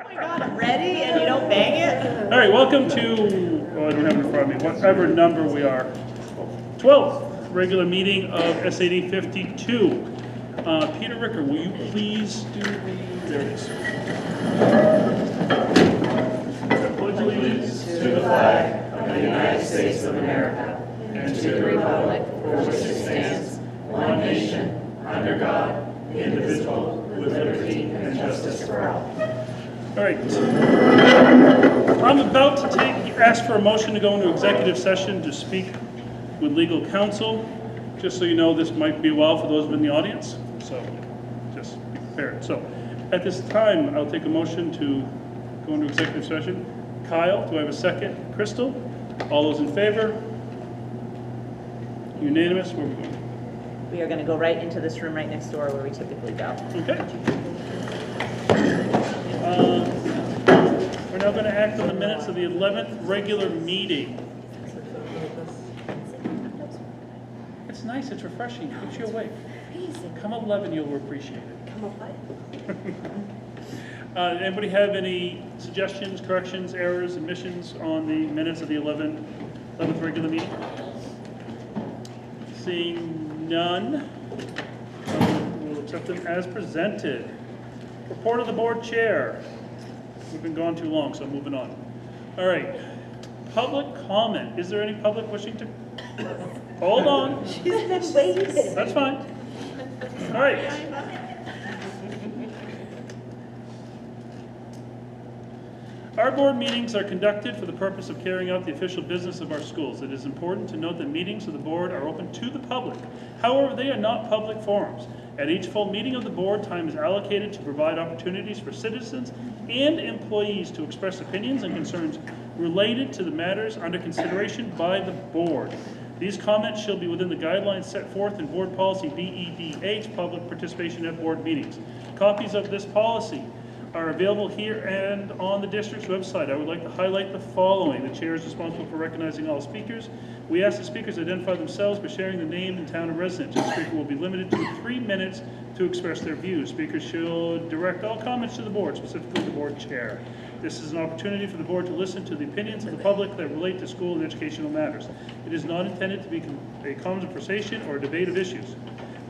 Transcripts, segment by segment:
my God, I'm ready and you don't bang it? All right, welcome to, I don't have it in front of me, whatever number we are. 12th regular meeting of MSAD52. Peter Ricker, will you please do there it is. I pledge allegiance to the flag of the United States of America and to the republic for which it stands, one nation, under God, indivisible, with liberty and justice for all. All right. I'm about to ask for a motion to go into executive session to speak with legal counsel. Just so you know, this might be a while for those in the audience, so just be prepared. So at this time, I'll take a motion to go into executive session. Kyle, do I have a second? Crystal? All those in favor? Unanimous? Where are we going? We are going to go right into this room right next door where we typically go. Okay. We're now going to act on the minutes of the 11th regular meeting. It's nice, it's refreshing, keeps you awake. Come 11, you'll appreciate it. Come on. Anybody have any suggestions, corrections, errors, omissions on the minutes of the 11th regular meeting? Seeing none, we'll accept them as presented. Report of the board chair. We've been gone too long, so I'm moving on. All right. Public comment. Is there any public wishing to? Hold on. She's been waiting. That's fine. All right. Our board meetings are conducted for the purpose of carrying out the official business of our schools. It is important to note that meetings of the board are open to the public. However, they are not public forums. At each full meeting of the board, time is allocated to provide opportunities for citizens and employees to express opinions and concerns related to the matters under consideration by the board. These comments shall be within the guidelines set forth in Board Policy BEDH, Public Participation at Board Meetings. Copies of this policy are available here and on the district's website. I would like to highlight the following. The chair is responsible for recognizing all speakers. We ask the speakers identify themselves by sharing the name and town of residence. Each speaker will be limited to 3 minutes to express their views. Speakers should direct all comments to the board, specifically the board chair. This is an opportunity for the board to listen to the opinions of the public that relate to school and educational matters. It is not intended to be a conversation or a debate of issues.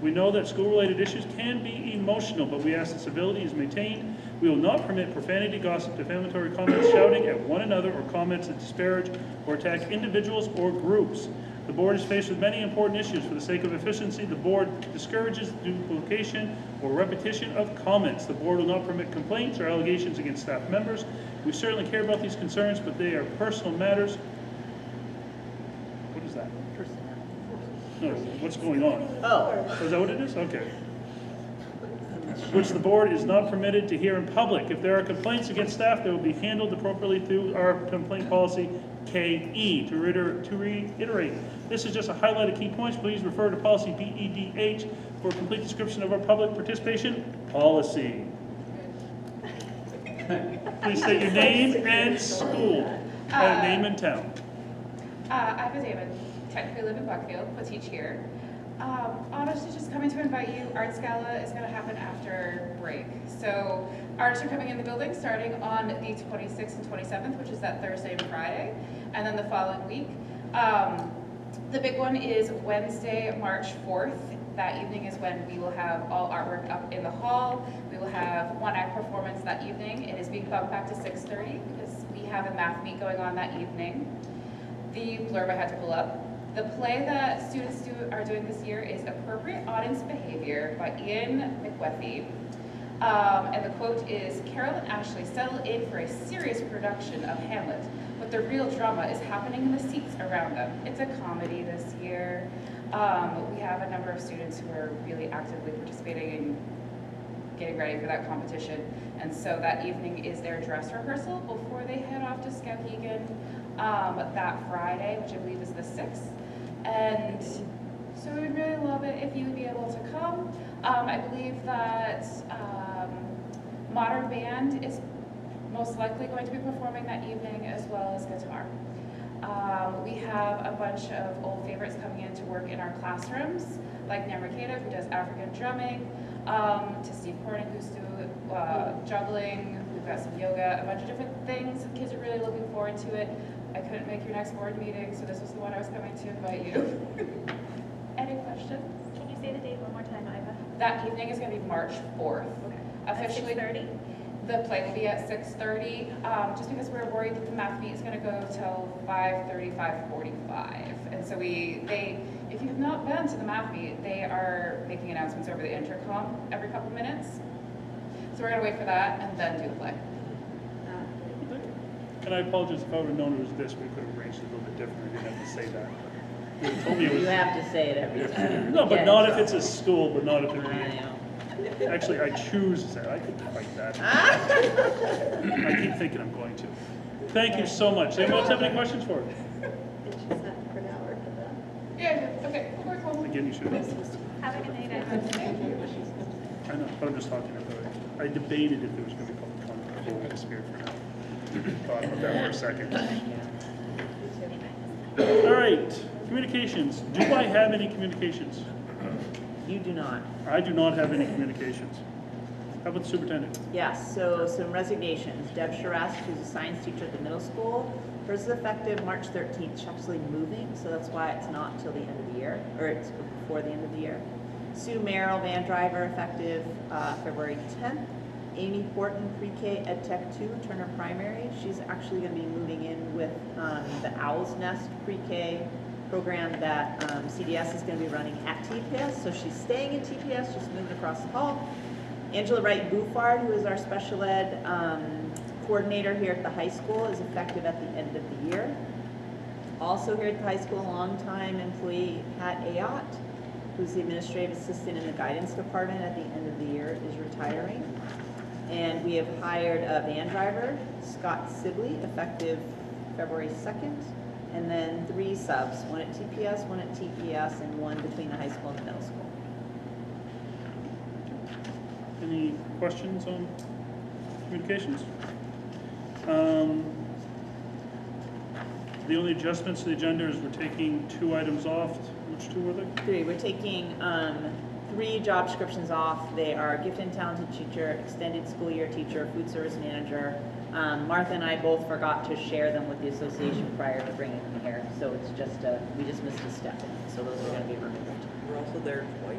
We know that school-related issues can be emotional, but we ask that civility is maintained. We will not permit profanity, gossip, defamatory comments, shouting at one another, or comments that disparage or attack individuals or groups. The board is faced with many important issues. For the sake of efficiency, the board discourages duplication or repetition of comments. The board will not permit complaints or allegations against staff members. We certainly care about these concerns, but they are personal matters. What is that? No, what's going on? Oh. Is that what it is? Okay. Which the board is not permitted to hear in public. If there are complaints against staff, they will be handled appropriately through our complaint policy KE. To reiterate, this is just a highlight of key points. Please refer to policy BEDH for a complete description of our public participation policy. Please state your name and school, name and town. I'm a David. Technically live in Buckfield, but teach here. Honestly, just coming to invite you. Arts Gala is going to happen after break. So artists are coming in the building starting on the 26th and 27th, which is that Thursday and Friday, and then the following week. The big one is Wednesday, March 4th. That evening is when we will have all artwork up in the hall. We will have one act performance that evening. It is being bumped back to 6:30 because we have a math meet going on that evening. The blurb I had to pull up. The play that students are doing this year is Appropriate Audience Behavior by Ian McWethy. And the quote is, Carol and Ashley settle in for a serious production of Hamlet, but the real drama is happening in the seats around them. It's a comedy this year. We have a number of students who are really actively participating in getting ready for that competition. And so that evening is their dress rehearsal before they head off to Skowhegan that Friday, which I believe is the 6th. And so we would really love it if you would be able to come. I believe that Modern Band is most likely going to be performing that evening, as well as guitar. We have a bunch of old favorites coming in to work in our classrooms, like Namakeda, who does African drumming, to Steve Corning, who's doing juggling. We've got some yoga, a bunch of different things. The kids are really looking forward to it. I couldn't make your next board meeting, so this was the one I was coming to invite you. Any questions? Can you say the date one more time, Iva? That evening is going to be March 4th. Okay. Officially, At 6:30? the play will be at 6:30, just because we're worried that the math meet is going to go till 5:30, 5:45. And so if you've not been to the math meet, they are making announcements over the intercom every couple minutes. So we're going to wait for that and then do the play. And I apologize if I would have known it was this, we could have arranged it a little bit different, we didn't have to say that. You would've told me it was. You have to say it every time. No, but Yeah, not if it's a school, but not if I it's. know. Actually, I choose to say, I could fight that. I keep thinking I'm going to. Thank you so much. Anyone else have any questions for us? Yeah, okay, we'll work on it. Again, you should. Have a good night, Iva. I know, but I'm just talking about it. I debated if there was going to be public comment. I won't disappear for now. Thought about that for a second. All right, communications. Do I have any communications? You do not. I do not have any communications. How about the superintendent? Yes, so some resignations. Deb Sharask, who's a science teacher at the middle school, hers is effective March 13th. She's actually moving, so that's why it's not till the end of the year, or it's before the end of the year. Sue Merrill, van driver, effective February 10th. Amy Horton, pre-K Ed Tech 2, Turner Primary. She's actually going to be moving in with the Owl's Nest pre-K program that CDS is going to be running at TPS. So she's staying in TPS, just moving across the hall. Angela Wright Bouffard, who is our special ed coordinator here at the high school, is effective at the end of the year. Also here at the high school, longtime employee Pat Ayotte, who's the administrative assistant in the guidance department at the end of the year, is retiring. And we have hired a van driver, Scott Sibley, effective February 2nd. And then 3 subs, one at TPS, one at TPS, and one between the high school and the middle school. Any questions on communications? The only adjustments to the agenda is we're taking 2 items off. Which 2 were they? 3, we're taking 3 job descriptions off. They are gifted and talented teacher, extended school year teacher, food service manager. Martha and I both forgot to share them with the association prior to bringing them here. So it's just, we just missed a step in it. So those are going to be removed. We're also there twice,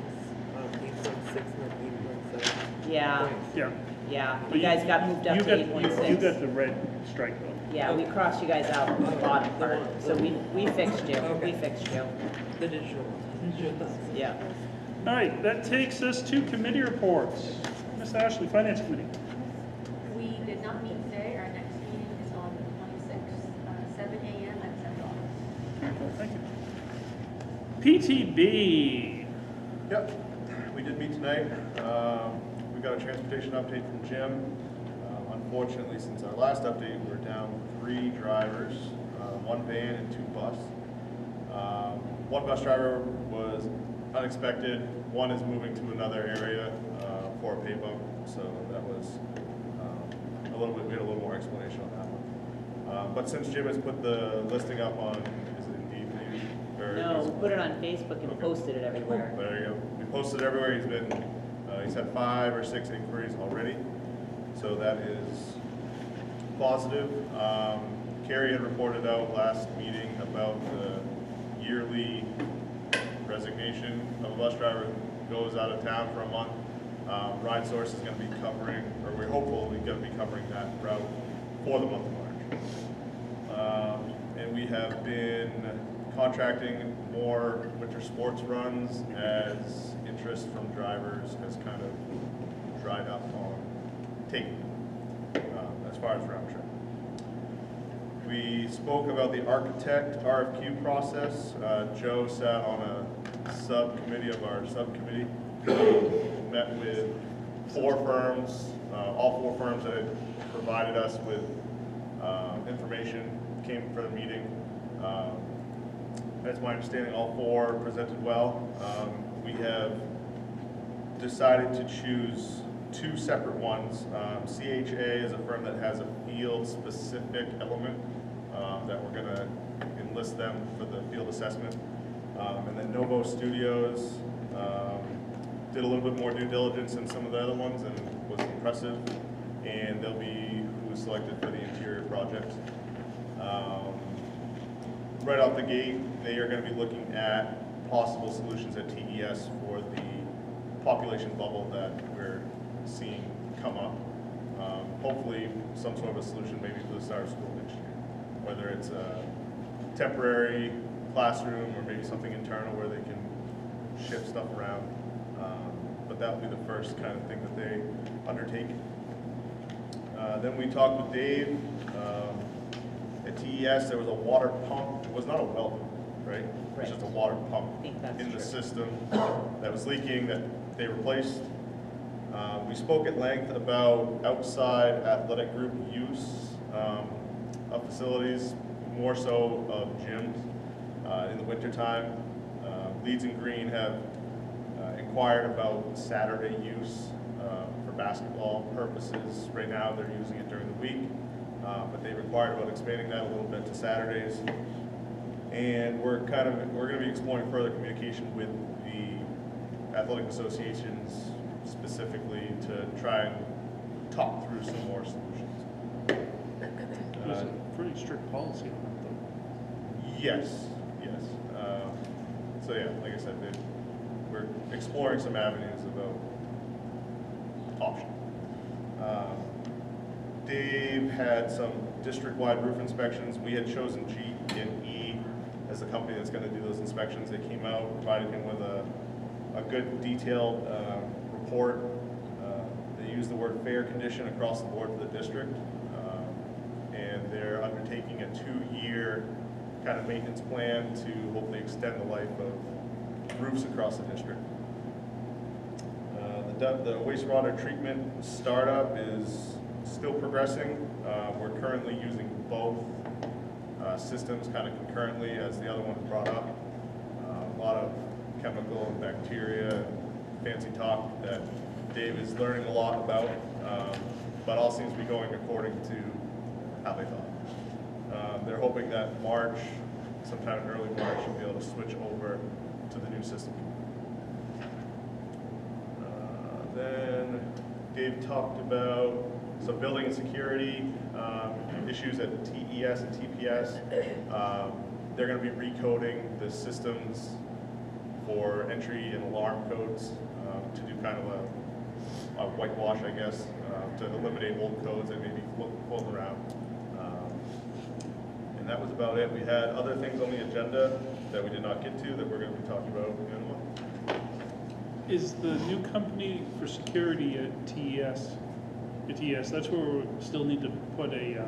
8.6 and 8.7. Yeah, Yeah. yeah. But You guys got moved up to You 8.6. got the red strike though. Yeah, we crossed you guys out in the bottom part. So we fixed you. We fixed you. The digital. Yeah. All right, that takes us to committee reports. Ms. Ashley, Finance Committee. We did not meet today. Our next meeting is on the 26th, 7 a.m. at 7 o'clock. Thank you. PTB. Yep, we did meet tonight. We got a transportation update from Jim. Unfortunately, since our last update, we're down 3 drivers, 1 van and 2 bus. 1 bus driver was unexpected. 1 is moving to another area for a pay bump, so that was a little bit. We had a little more explanation on that one. But since Jim has put the listing up on, is it Indeed maybe? Or No, we put it on Facebook and Okay. posted it everywhere. There you go. We posted everywhere. He's had 5 or 6 inquiries already, so that is positive. Carrie had reported out last meeting about the yearly resignation of a bus driver who goes out of town for a month. Ride Source is going to be covering, or we're hopeful we're going to be covering that route for the month of March. And we have been contracting more winter sports runs as interest from drivers has kind of dried up on taking as far as round trip. We spoke about the architect RFQ process. Joe sat on a subcommittee of our subcommittee. Met with 4 firms. All 4 firms that had provided us with information came for the meeting. That's my understanding. All 4 presented well. We have decided to choose 2 separate ones. CHA is a firm that has a field-specific element that we're going to enlist them for the field assessment. And then Novo Studios did a little bit more due diligence than some of the other ones and was impressive. And they'll be who was selected for the interior project. Right off the gate, they are going to be looking at possible solutions at TES for the population bubble that we're seeing come up. Hopefully, some sort of a solution maybe for the start of school next year, whether it's a temporary classroom or maybe something internal where they can shift stuff around. But that will be the first kind of thing that they undertake. Then we talked with Dave. At TES, there was a water pump. It was not a well pump, right? It was just a water pump I think that's in the true. system that was leaking that they replaced. We spoke at length about outside athletic group use of facilities, more so of gyms in the wintertime. Leeds and Green have inquired about Saturday use for basketball purposes. Right now, they're using it during the week, but they inquired about expanding that a little bit to Saturdays. And we're going to be exploring further communication with the athletic associations specifically to try and talk through some more solutions. There's a pretty strict policy on that, though. Yes, yes. So yeah, like I said, we're exploring some avenues about options. Dave had some district-wide roof inspections. We had chosen G&E as the company that's going to do those inspections. They came out, provided him with a good detailed report. They used the word fair condition across the board for the district. And they're undertaking a 2-year kind of maintenance plan to hopefully extend the life of roofs across the district. The wastewater treatment startup is still progressing. We're currently using both systems kind of concurrently as the other one was brought up. A lot of chemical and bacteria, fancy talk that Dave is learning a lot about, but all seems to be going according to how they thought. They're hoping that March, sometime in early March, you'll be able to switch over to the new system. Then Dave talked about some building and security issues at TES and TPS. They're going to be recoding the systems for entry and alarm codes to do kind of a whitewash, I guess, to eliminate old codes and maybe float around. And that was about it. We had other things on the agenda that we did not get to that we're going to be talking about in a month. Is the new company for security at TES, that's where we still need to put a,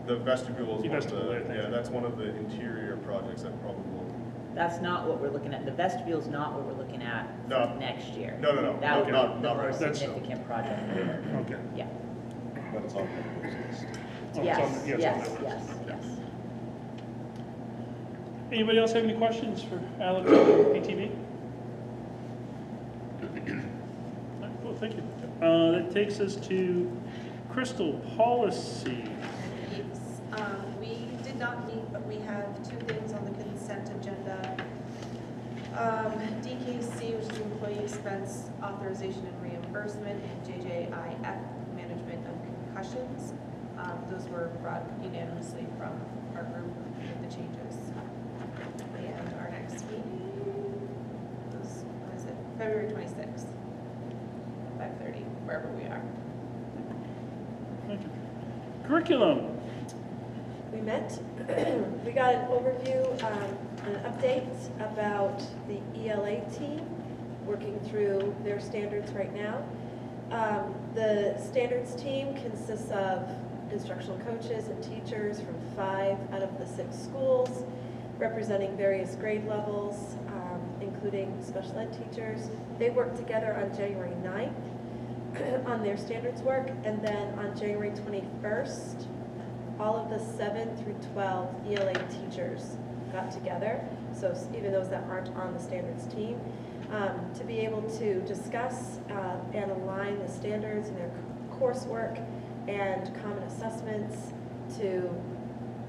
The vestibule is The one of vestibule, the, yeah. yeah, that's one of the interior projects that probably will. That's not what we're looking at. The vestibule is not what we're looking at No. for next year. No, no, no. That would be Not the right. more That's- significant project. okay. Yeah. But it's on the list. Oh, it's Yes, on the- yeah, yes, it's on that yes, list. yes. Anybody else have any questions for Alex or ATV? Cool, thank you. That takes us to Crystal Policy. We did not meet, but we have 2 things on the consent agenda. DKC, which is Employee Expense Authorization and Reimbursement, and JJIF, Management of Concussions. Those were brought unanimously from our group with the changes. And our next meeting was, what is it, February 26th, 5:30, wherever we are. Thank you. Curriculum. We met, we got an overview, an update about the ELA team, working through their standards right now. The standards team consists of instructional coaches and teachers from 5 out of the 6 schools, representing various grade levels, including special ed teachers. They work together on January 9th on their standards work, and then on January 21st, all of the 7 through 12 ELA teachers got together, so even those that aren't on the standards team, to be able to discuss and align the standards in their coursework and common assessments to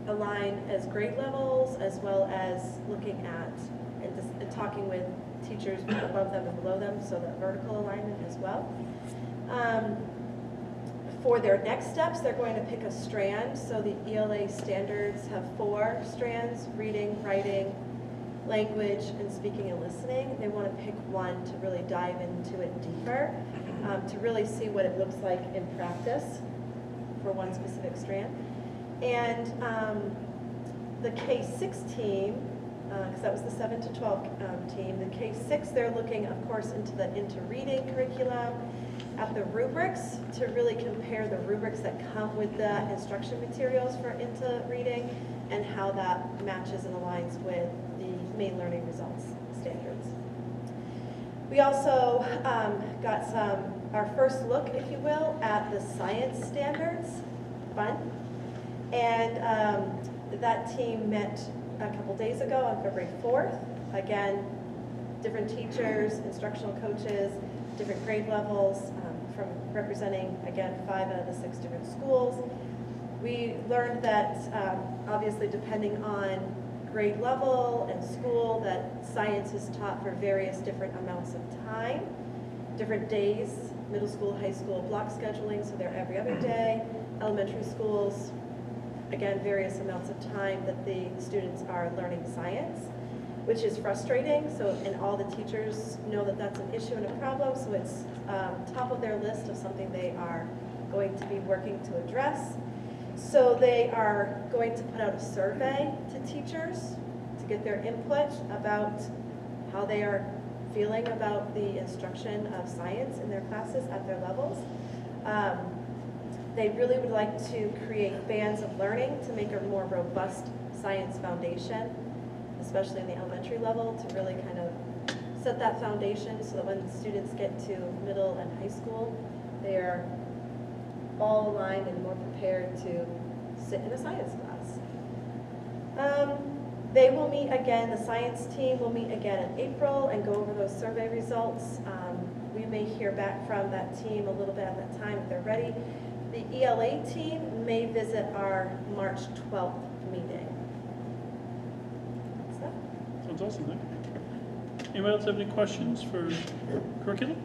align as grade levels, as well as looking at and talking with teachers above them and below them, so that vertical alignment as well. For their next steps, they're going to pick a strand. So the ELA standards have 4 strands: reading, writing, language, and speaking and listening. They want to pick one to really dive into it deeper, to really see what it looks like in practice for one specific strand. And the K-6 team, because that was the 7 to 12 team, the K-6, they're looking, of course, into the reading curriculum, at the rubrics, to really compare the rubrics that come with the instruction materials for into reading and how that matches and aligns with the main learning results standards. We also got our first look, if you will, at the science standards. Fun. And that team met a couple days ago on February 4th. Again, different teachers, instructional coaches, different grade levels, from representing, again, 5 out of the 6 different schools. We learned that, obviously, depending on grade level and school, that science is taught for various different amounts of time, different days, middle school, high school, block scheduling, so they're every other day. Elementary schools, again, various amounts of time that the students are learning science, which is frustrating. So, and all the teachers know that that's an issue and a problem, so it's top of their list of something they are going to be working to address. So they are going to put out a survey to teachers to get their input about how they are feeling about the instruction of science in their classes at their levels. They really would like to create bands of learning to make a more robust science foundation, especially in the elementary level, to really kind of set that foundation so that when students get to middle and high school, they are all aligned and more prepared to sit in a science class. They will meet again, the science team will meet again in April and go over those survey results. We may hear back from that team a little bit at that time if they're ready. The ELA team may visit our March 12th meeting. That's that. Sounds awesome, thank you. Anybody else have any questions for curriculum?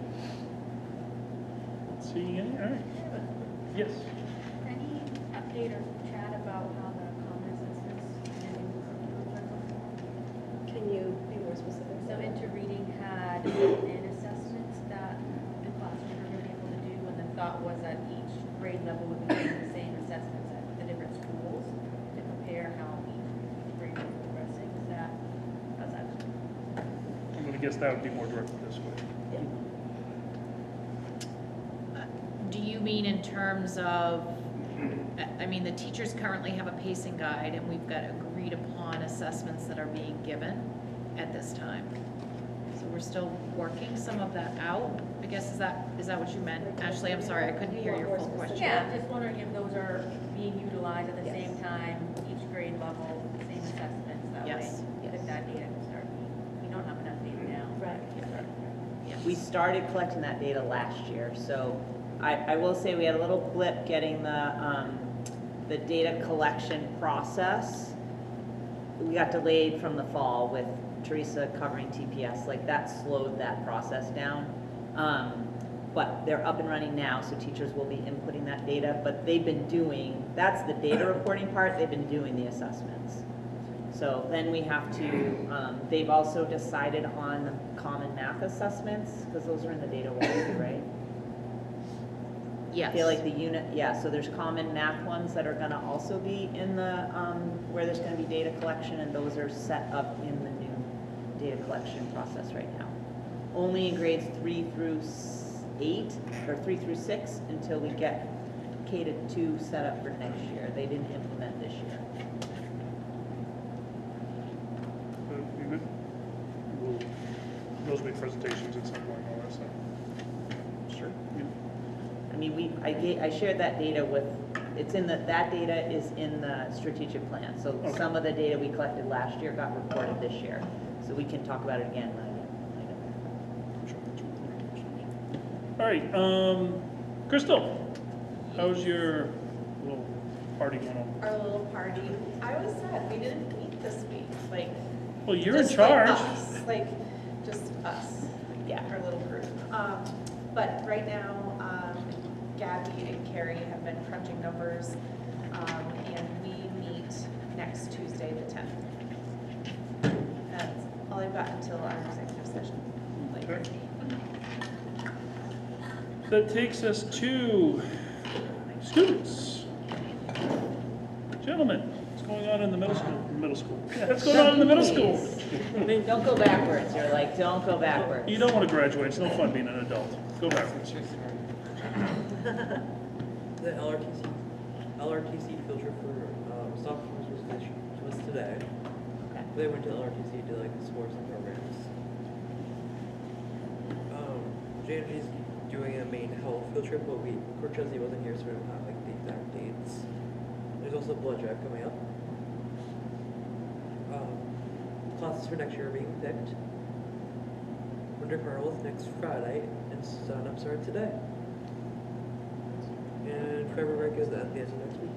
Seeing any? All right. Yes. Any update or chat about how the common assessments and Can you be more specific? so into reading had an assessment that the classrooms were going to be able to do, and the thought was that each grade level would be doing the same assessments at the different schools to compare how each grade was progressing. Is that, how's that? I'm going to guess that would be more directed this way. Do you mean in terms of, I mean, the teachers currently have a pacing guide and we've got agreed upon assessments that are being given at this time. So we're still working some of that out. I guess, is that what you meant? Ashley, I'm sorry, I couldn't hear your full question. Yeah, I'm just wondering if those are being utilized at the Yes. same time, each grade level, same assessments, that Yes, way, if that data can start being, we don't have enough data now. Right. Yes. We started collecting that data last year, so I will say we had a little blip getting the data collection process. We got delayed from the fall with Teresa covering TPS, like that slowed that process down. But they're up and running now, so teachers will be inputting that data, but they've been doing, that's the data reporting part, they've been doing the assessments. So then we have to, they've also decided on the common math assessments, because those are in the data walkthrough, right? Yes. I feel like the unit, yeah, so there's common math ones that are gonna also be in the, where there's gonna be data collection, and those are set up in the new data collection process right now. Only in grades 3 through 8, or 3 through 6, until we get K-2 set up for next year. They didn't implement this year. Those will be presentations at some point, all that stuff. Sure. Yeah. I mean, I shared that data with, it's in the, that data is in the strategic plan. So Okay. some of the data we collected last year got reported this year. So we can talk about it again when I get. All right, Crystal, how's your little party going on? Our little party. I was sad we didn't meet this week. Like, Well, you're in just charge. Like us, like just us. Yeah. Our little group. But right now, Gabby and Carrie have been crunching numbers, and we meet next Tuesday, the 10th. That's all I've got until our executive session. Okay. That takes us to students. Gentlemen, what's going on in the middle school? What's going on in the middle school? Don't go backwards. You're like, don't go backwards. You don't want to graduate. It's no fun being an adult. Go backwards. The LRTC field trip for sophomores was today. Okay. They went to LRTC to like sports and programs. JMG's doing a main health field trip, but Cortese wasn't here, so we don't have like the exact dates. There's also blood drive coming up. Classes for next year are being picked. Winter Carnival is next Friday, and sign-ups are today. And February break is at the end of next week.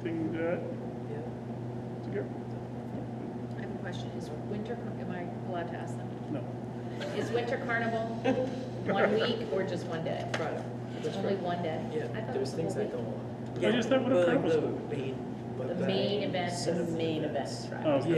Anything to add? Yeah. To go? I have a question. Is winter, am I allowed to ask them? No. Is winter carnival 1 week or just 1 day? Friday. That's Only Friday. 1 day? Yeah. I thought it There's was the things whole that go week. on. I just thought what a but, carnival like, school. the main. The main event The is main event's Friday. Oh, okay.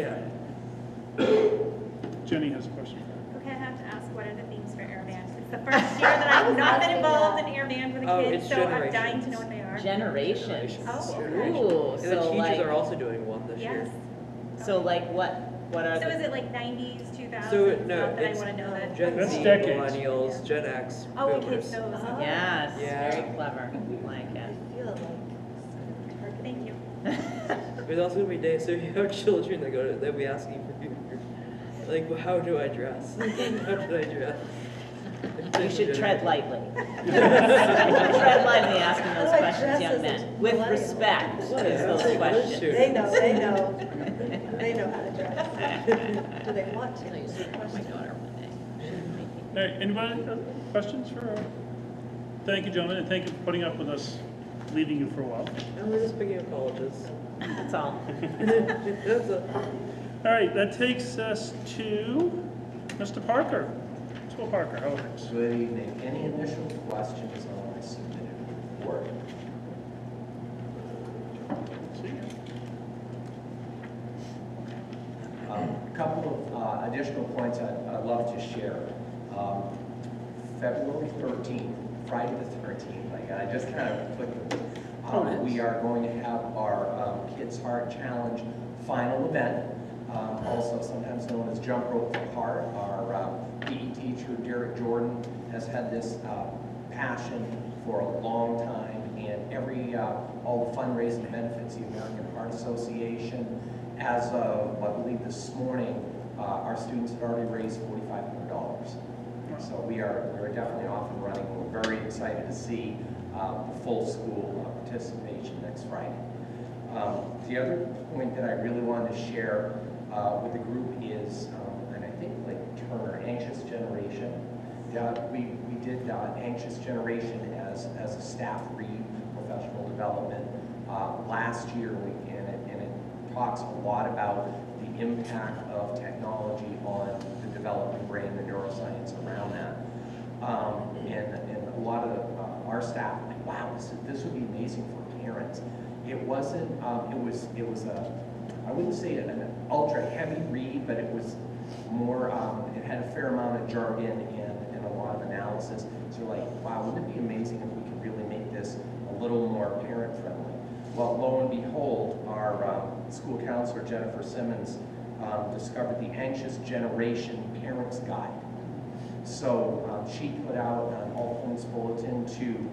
Yeah. Jenny has a question. Okay, I have to ask, what are the themes for Air Band? It's the first year that I've not been involved in Air Band with the Oh, kids, it's so I'm dying to know what they are. Generations. Oh, okay. Ooh, And the so teachers like, are also doing one this year. Yes. so like what are So is the, it like 90s, 2000s? So, no, Not that I it's want to know that. Gen That's Z, decades. millennials, Gen X, Oh, okay, boomers. so, yes, Yeah. very clever, like I it. feel like targeting. thank you. There's also gonna be days, so if you have children that go to, they'll be asking for you, like, well, how do I dress? How should I dress? You should tread lightly. You should tread lightly asking those How do I questions, dress young as a men, with millennial? respect is Yeah, those that's questions. true. They know, they know how to dress. Do they want to? I used to watch my daughter one day. All right, anybody questions for? Thank you, gentlemen, and thank you for putting up with us, leaving you for a while. And we're just picking up colleges. That's all. That's a, All right, that takes us to Mr. Parker. Mr. Parker, how are things? Good evening. Any initial questions on my submitted report? Let's see. A couple of additional points I'd love to share. February 13th, Friday the 13th, I just kind of clicked it. We are going to have our Kids Heart Challenge final event, also sometimes known as Jump Rope for Heart. Our PE teacher, Derek Jordan, has had this passion for a long time, and all the fundraising benefits, the American Heart Association, as of, I believe this morning, our students have already raised $4,500. So we are definitely off and running. We're very excited to see the full school participation next Friday. The other point that I really wanted to share with the group is, and I think like Turner, Anxious Generation. We did Anxious Generation as a staff read, professional development last year, and it talks a lot about the impact of technology on the developing brain, the neuroscience around that. And a lot of our staff, like, wow, this would be amazing for parents. It wasn't, it was a, I wouldn't say an ultra heavy read, but it was more, it had a fair amount of jargon and a lot of analysis. So you're like, wow, wouldn't it be amazing if we could really make this a little more parent friendly? Well, lo and behold, our school counselor, Jennifer Simmons, discovered the Anxious Generation Parents Guide. So she put out an all points bulletin to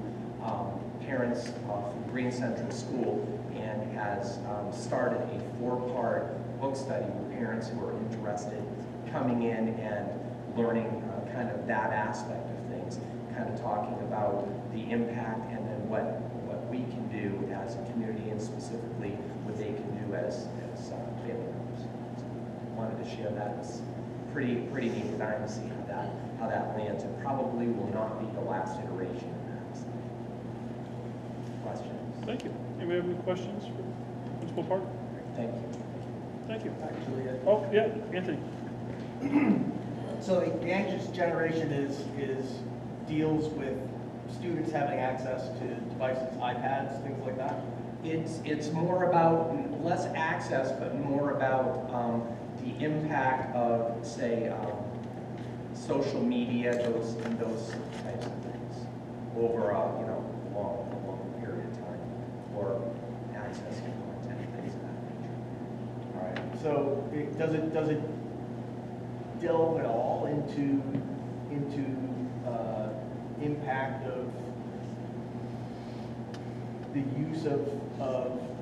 parents from Green Central School, and has started a 4-part book study with parents who are interested coming in and learning kind of that aspect of things, kind of talking about the impact and then what we can do as a community, and specifically what they can do as family members. So wanted to share that. It's pretty neat. We're going to see how that lands. It probably will not be the last iteration of that. So, questions? Thank you. Anybody have any questions for Principal Parker? Thank you. Thank you. Actually, Oh, yeah, Anthony. so the anxious generation is deals with students having access to devices, iPads, things like that? It's more about, less access, but more about the impact of, say, social media, those types of things over a, you know, long period of time, or accessing content, things of that nature. All right, so does it delve at all into impact of the use of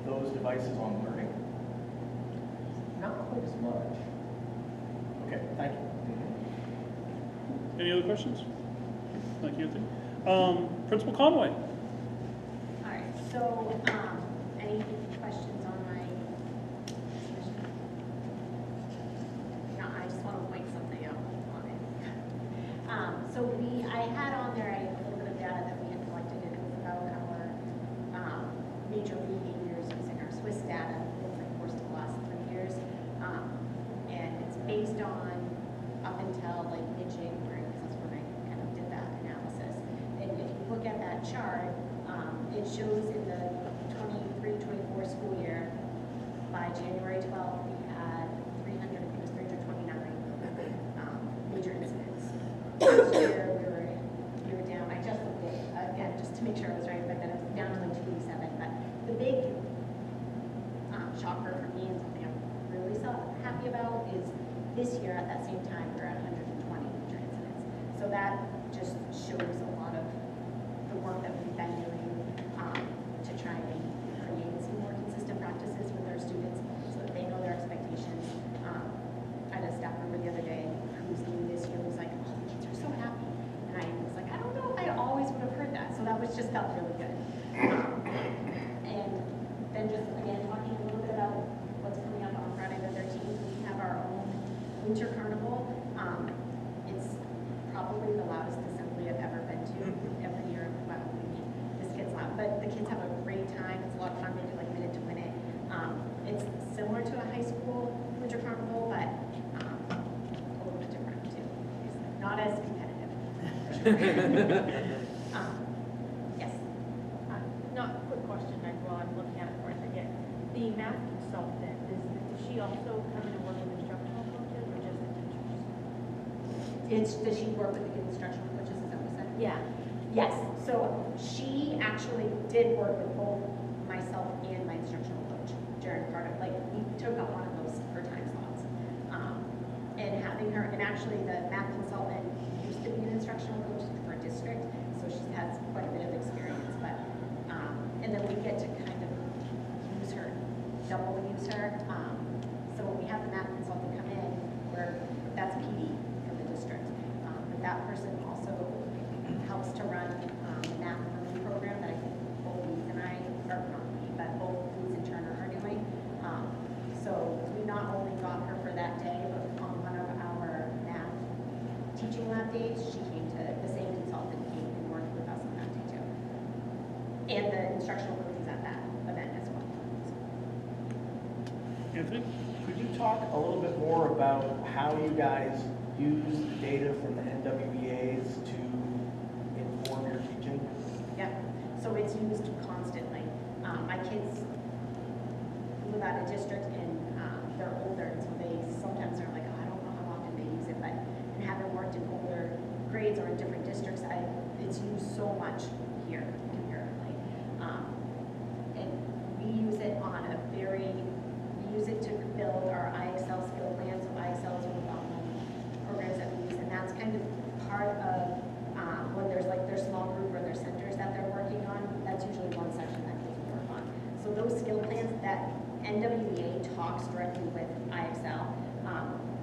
those devices on learning? Not quite as much. Okay, thank you. Any other questions? Thank you, Anthony. Principal Conway? All right, so, any questions on my submission? No, I just want to point something out on it. So I had on there a little bit of data that we had collected, and it was about our major behaviors using our Swiss data over the course of the last 3 years. And it's based on up until like mid-January, because that's when I kind of did that analysis. And if you look at that chart, it shows in the 23-24 school year, by January 12th, we had 329 major incidents. Last year, we were down, I just looked at, again, just to make sure I was right, but then it was down to like 287. But the big shocker for me, and something I'm really happy about, is this year at that same time, we're at 120 major incidents. So that just shows a lot of the work that we've been doing to try and create some more consistent practices with our students so that they know their expectations. I had a staff member the other day who's new this year was like, oh, the kids are so happy. And I was like, I don't know if I always would have heard that. So that was just felt really good. And then just, again, talking a little bit about what's coming up on Friday the 13th, we have our own winter carnival. It's probably the loudest assembly I've ever been to. Every year, well, this kid's loud, but the kids have a great time. It's a lot of fun. They do like minute to win it. It's similar to a high school winter carnival, but a little bit different too. Not as competitive. Yes. Not a quick question, Meg, while I'm looking at it before I forget. The math consultant, does she also come in and work with instructional coaches or just the teachers? Does she work with the instructional coaches? Is that what you said? Yeah. Yes, so she actually did work with both myself and my instructional coach during part of, like, we took up one of those her time slots. And having her, and actually the math consultant used to be an instructional coach for a district, so she has quite a bit of experience, but, and then we get to kind of use her, double use her. So when we have the math consultant come in, that's PD for the district. But that person also helps to run the math learning program that I think both Louise and I, or not me, but both Louise and Turner are doing. So we not only got her for that day, but on one of our math teaching lab days, she came to, the same consultant came and worked with us on that day too. And the instructional coaches at that event as well. Anthony? Could you talk a little bit more about how you guys use the data from the NWEAs to inform your teaching? Yeah, so it's used constantly. My kids live out of district and they're older, and so they sometimes are like, oh, I don't know how often they use it, but and having worked in older grades or in different districts, it's used so much here comparatively. And we use it on a we use it to build our IXL skill plan. So IXL is one of the programs that we use, and that's kind of part of when there's like their small group or their centers that they're working on. That's usually one section that kids will work on. So those skill plans, that NWEA talks directly with IXL,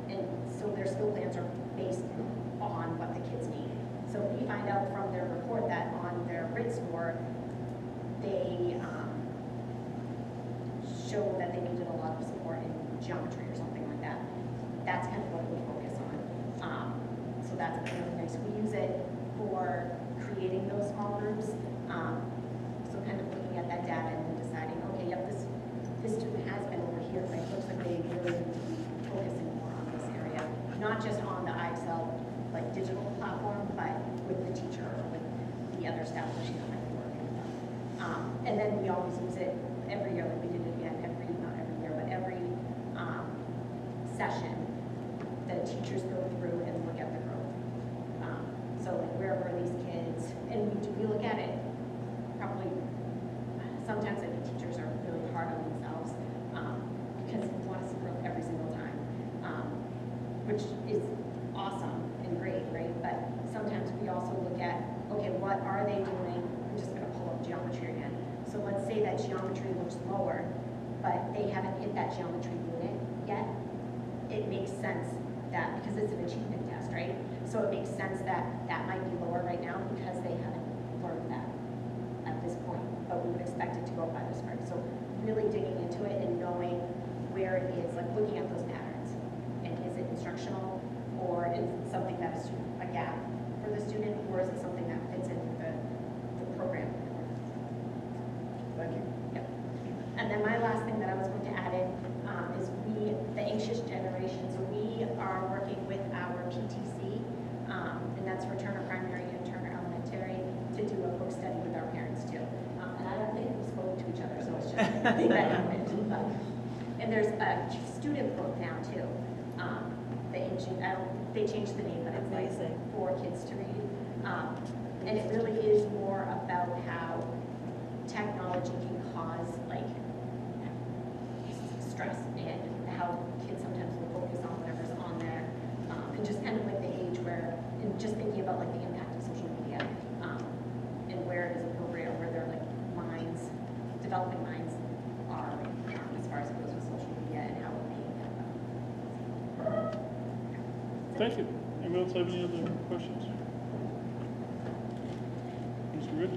and so their skill plans are based on what the kids need. So we find out from their report that on their RIT score, they show that they needed a lot of support in geometry or something like that. That's kind of what we focus on. So that's kind of nice. We use it for creating those small groups. So kind of looking at that data and then deciding, okay, yep, this student has been over here, but it looks like they really need to be focusing more on this area, not just on the IXL like digital platform, but with the teacher And then we always use it every year, like we did it again not every year, but every session, the teachers go through and look at the growth. So like, where were these kids? And we look at it probably, sometimes I think teachers are really hard on themselves because we want to see growth every single time, which is awesome and great, right? But sometimes we also look at, okay, what are they doing? I'm just going to pull up geometry again. So let's say that geometry looks lower, but they haven't hit that geometry unit yet. It makes sense that, because it's an achievement test, right? So it makes sense that that might be lower right now because they haven't learned that at this point, but we would expect it to go by this spring. So really digging into it and knowing where it is, like looking at those patterns. And is it instructional, or is it something that is a gap for the student, or is it something that fits into the program? Thank you. Yep. And then my last thing that I was going to add in is the anxious generation. So we are working with our PTC, and that's for Turner Primary and Turner Elementary, to do a book study with our parents too. And I don't think we spoke to each other, so it's just that happened. And there's a student book now too. They changed the name, but it's like for kids to read. And it really is more about how technology can cause like stress and how kids sometimes will focus on whatever's on there. And just kind of like the age where, and just thinking about like the impact of social media and where it is appropriate, where their like minds, developing minds are as far as it goes with social media and how it may impact them. Thank you. Anyone else have any other questions? Mr. Good?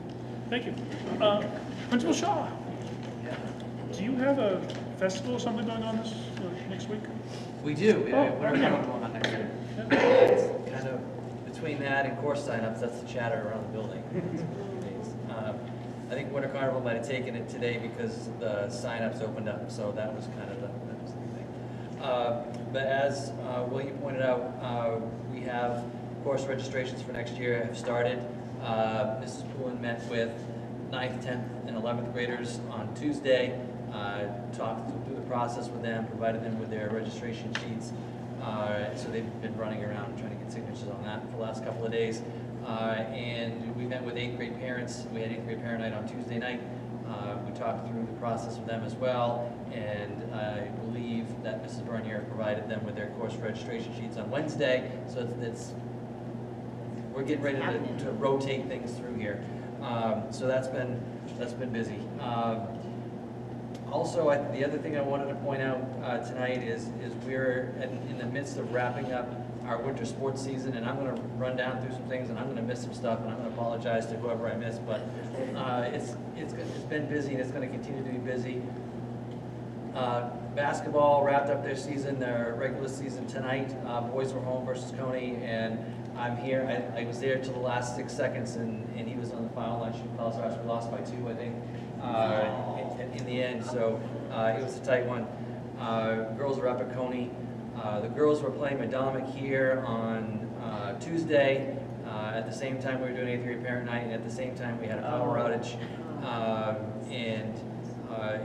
Thank you. Principal Shaw, do you have a festival or something going on this next week? We do. We have Oh, Winter okay. Carnival going on next week. It's kind of between that and course signups, that's the chatter around the building. I think Winter Carnival might have taken it today because the signups opened up, so that was kind of the thing. But as William pointed out, we have course registrations for next year have started. Mrs. Poulin met with 9th, 10th, and 11th graders on Tuesday, talked through the process with them, provided them with their registration sheets. So they've been running around trying to get signatures on that for the last couple of days. And we met with 8th grade parents. We had 8th grade parent night on Tuesday night. We talked through the process with them as well, and I believe that Mrs. Bernier provided them with their course registration sheets on Wednesday. So we're getting ready to rotate things through here. So that's been busy. Also, the other thing I wanted to point out tonight is we're in the midst of wrapping up our winter sports season, and I'm going to run down through some things, and I'm going to miss some stuff, and I'm going to apologize to whoever I miss, but it's been busy, and it's going to continue to be busy. Basketball wrapped up their season, their regular season tonight. Boys were home versus Coney, and I'm here. I was there till the last 6 seconds, and he was on the foul line shooting foul shots. We lost by 2, I think, in the end. So it was a tight one. Girls were up at Coney. The girls were playing Madomic here on Tuesday. At the same time, we were doing 8th grade parent night, and at the same time, we had a power outage.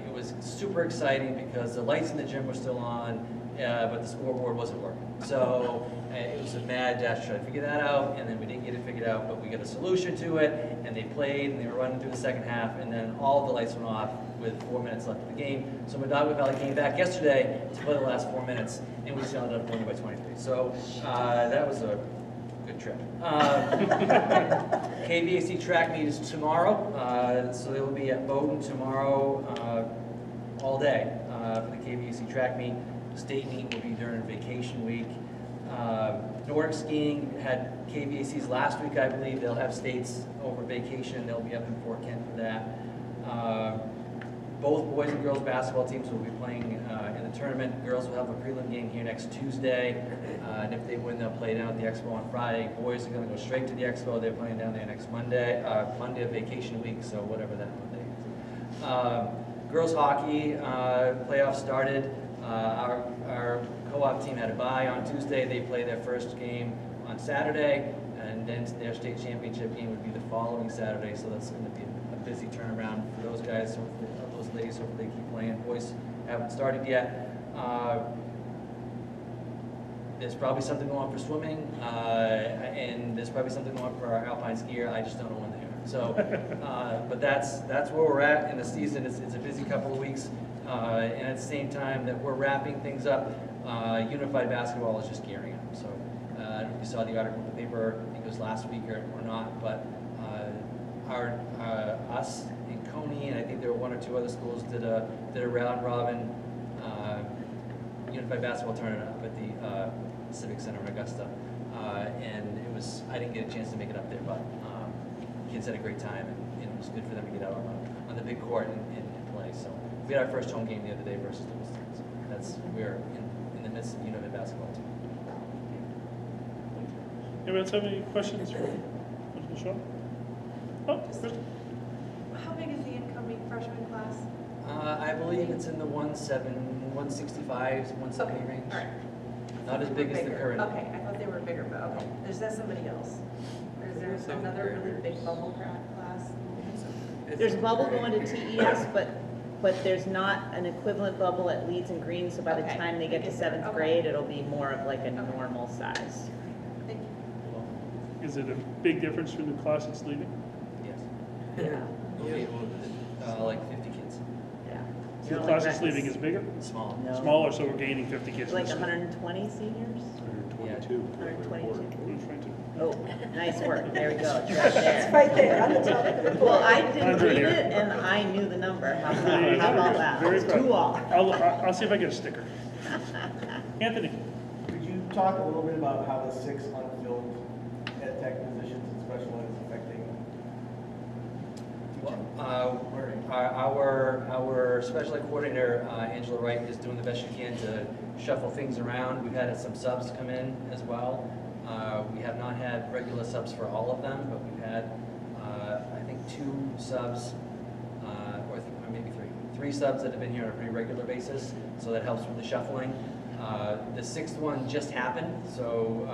It was super exciting because the lights in the gym were still on, but the scoreboard wasn't working. So it was a mad dash to try to figure that out, and then we didn't get it figured out, but we got a solution to it, and they played, and they were running through the second half, and then all of the lights went off with 4 minutes left of the game. So Mondaga Valley came back yesterday to play the last 4 minutes, and we still ended up winning by 23. So that was a good trip. KVAC track meet is tomorrow, so they will be at Bowdoin tomorrow all day for the KVAC track meet. State meet will be during vacation week. Nordic skiing had KVAC's last week, I believe. They'll have states over vacation. They'll be up in Fort Kent for that. Both boys and girls basketball teams will be playing in the tournament. Girls will have a prelim game here next Tuesday, and if they win, they'll play down at the Expo on Friday. Boys are going to go straight to the Expo. They're playing down there next Monday. Monday of vacation week, so whatever that Monday is. Girls hockey playoffs started. Our co-op team had a bye on Tuesday. They play their first game on Saturday, and then their state championship game would be the following Saturday, so that's going to be a busy turnaround for those guys, hopefully, those ladies, hopefully they keep playing. Boys haven't started yet. There's probably something going on for swimming, and there's probably something going on for our alpine skier. I just don't know when they are. So, but that's where we're at in the season. It's a busy couple of weeks, and at the same time that we're wrapping things up, unified basketball is just gearing up. So, I don't know if you saw the article in the paper. I think it was last week or not, but us in Coney, and I think there were one or two other schools did a round robin unified basketball tournament up at the Civic Center in Augusta, and it was, I didn't get a chance to make it up there, but kids had a great time, and it was good for them to get out on the big court and play. So we had our first home game the other day versus Lewiston. So we're in the midst of unified basketball too. Anybody else have any questions for Mr. Shaw? Oh, Kristen. How big is the incoming freshman class? I believe it's in the 165s, 170 range. All right. Not as big as the Bigger. current. Okay, I thought they were bigger, but okay. There's that somebody else? Or is there another really big bubble class? There's a bubble going to TES, but there's not an equivalent bubble at Leeds and Green, so by the Okay. time they get to seventh Okay. grade, it'll be more of like a normal size. Thank you. Is it a big difference from the class that's leaving? Yes. Yeah. Okay, like 50 kids. Yeah. So the class that's leaving is bigger? Smaller. No. Smaller, so we're gaining 50 kids. Like this year. 120 seniors? 122. 122. We're trying to- Oh, nice work. There we go. It's right there. It's right there on the top of the report. Well, I didn't Mine's right read here. it and I knew the number. How There you about, how go. about that? Very It's proud. 2 off. I'll see if I get a sticker. Anthony? Could you talk a little bit about how the 6 unfilled ed tech positions and special ed is affecting learning? Our special ed coordinator, Angela Wright, is doing the best she can to shuffle things around. We've had some subs come in as well. We have not had regular subs for all of them, but we've had, I think, 2 subs, or maybe 3 subs that have been here on a pretty regular basis, so that helps with the shuffling. The 6th one just happened, so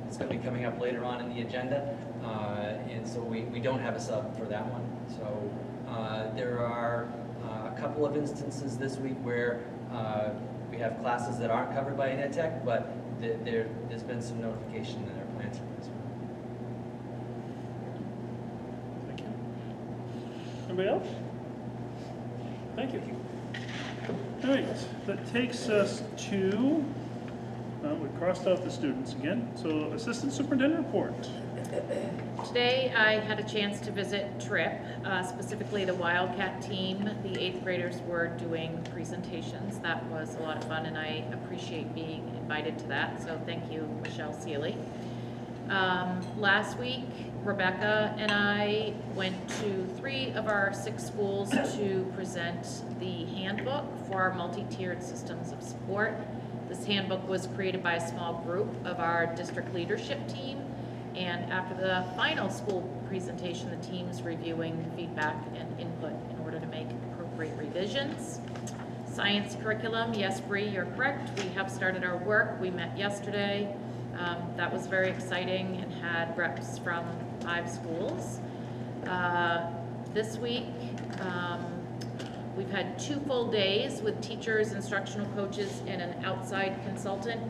it's going to be coming up later on in the agenda, and so we don't have a sub for that one. So there are a couple of instances this week where we have classes that aren't covered by an ed tech, but there's been some notification in our plans for this one. Thank you. Anybody else? Thank you. All right, that takes us to, we crossed off the students again, so Assistant Superintendent report. Today, I had a chance to visit TRIP, specifically the Wildcat team. The 8th graders were doing presentations. That was a lot of fun, and I appreciate being invited to that, so thank you, Michelle Seeley. Last week, Rebecca and I went to 3 of our 6 schools to present the handbook for our multi-tiered systems of support. This handbook was created by a small group of our district leadership team, and after the final school presentation, the team's reviewing feedback and input in order to make appropriate revisions. Science curriculum, yes, Bree, you're correct. We have started our work. We met yesterday. That was very exciting and had reps from 5 schools. This week, we've had 2 full days with teachers, instructional coaches, and an outside consultant,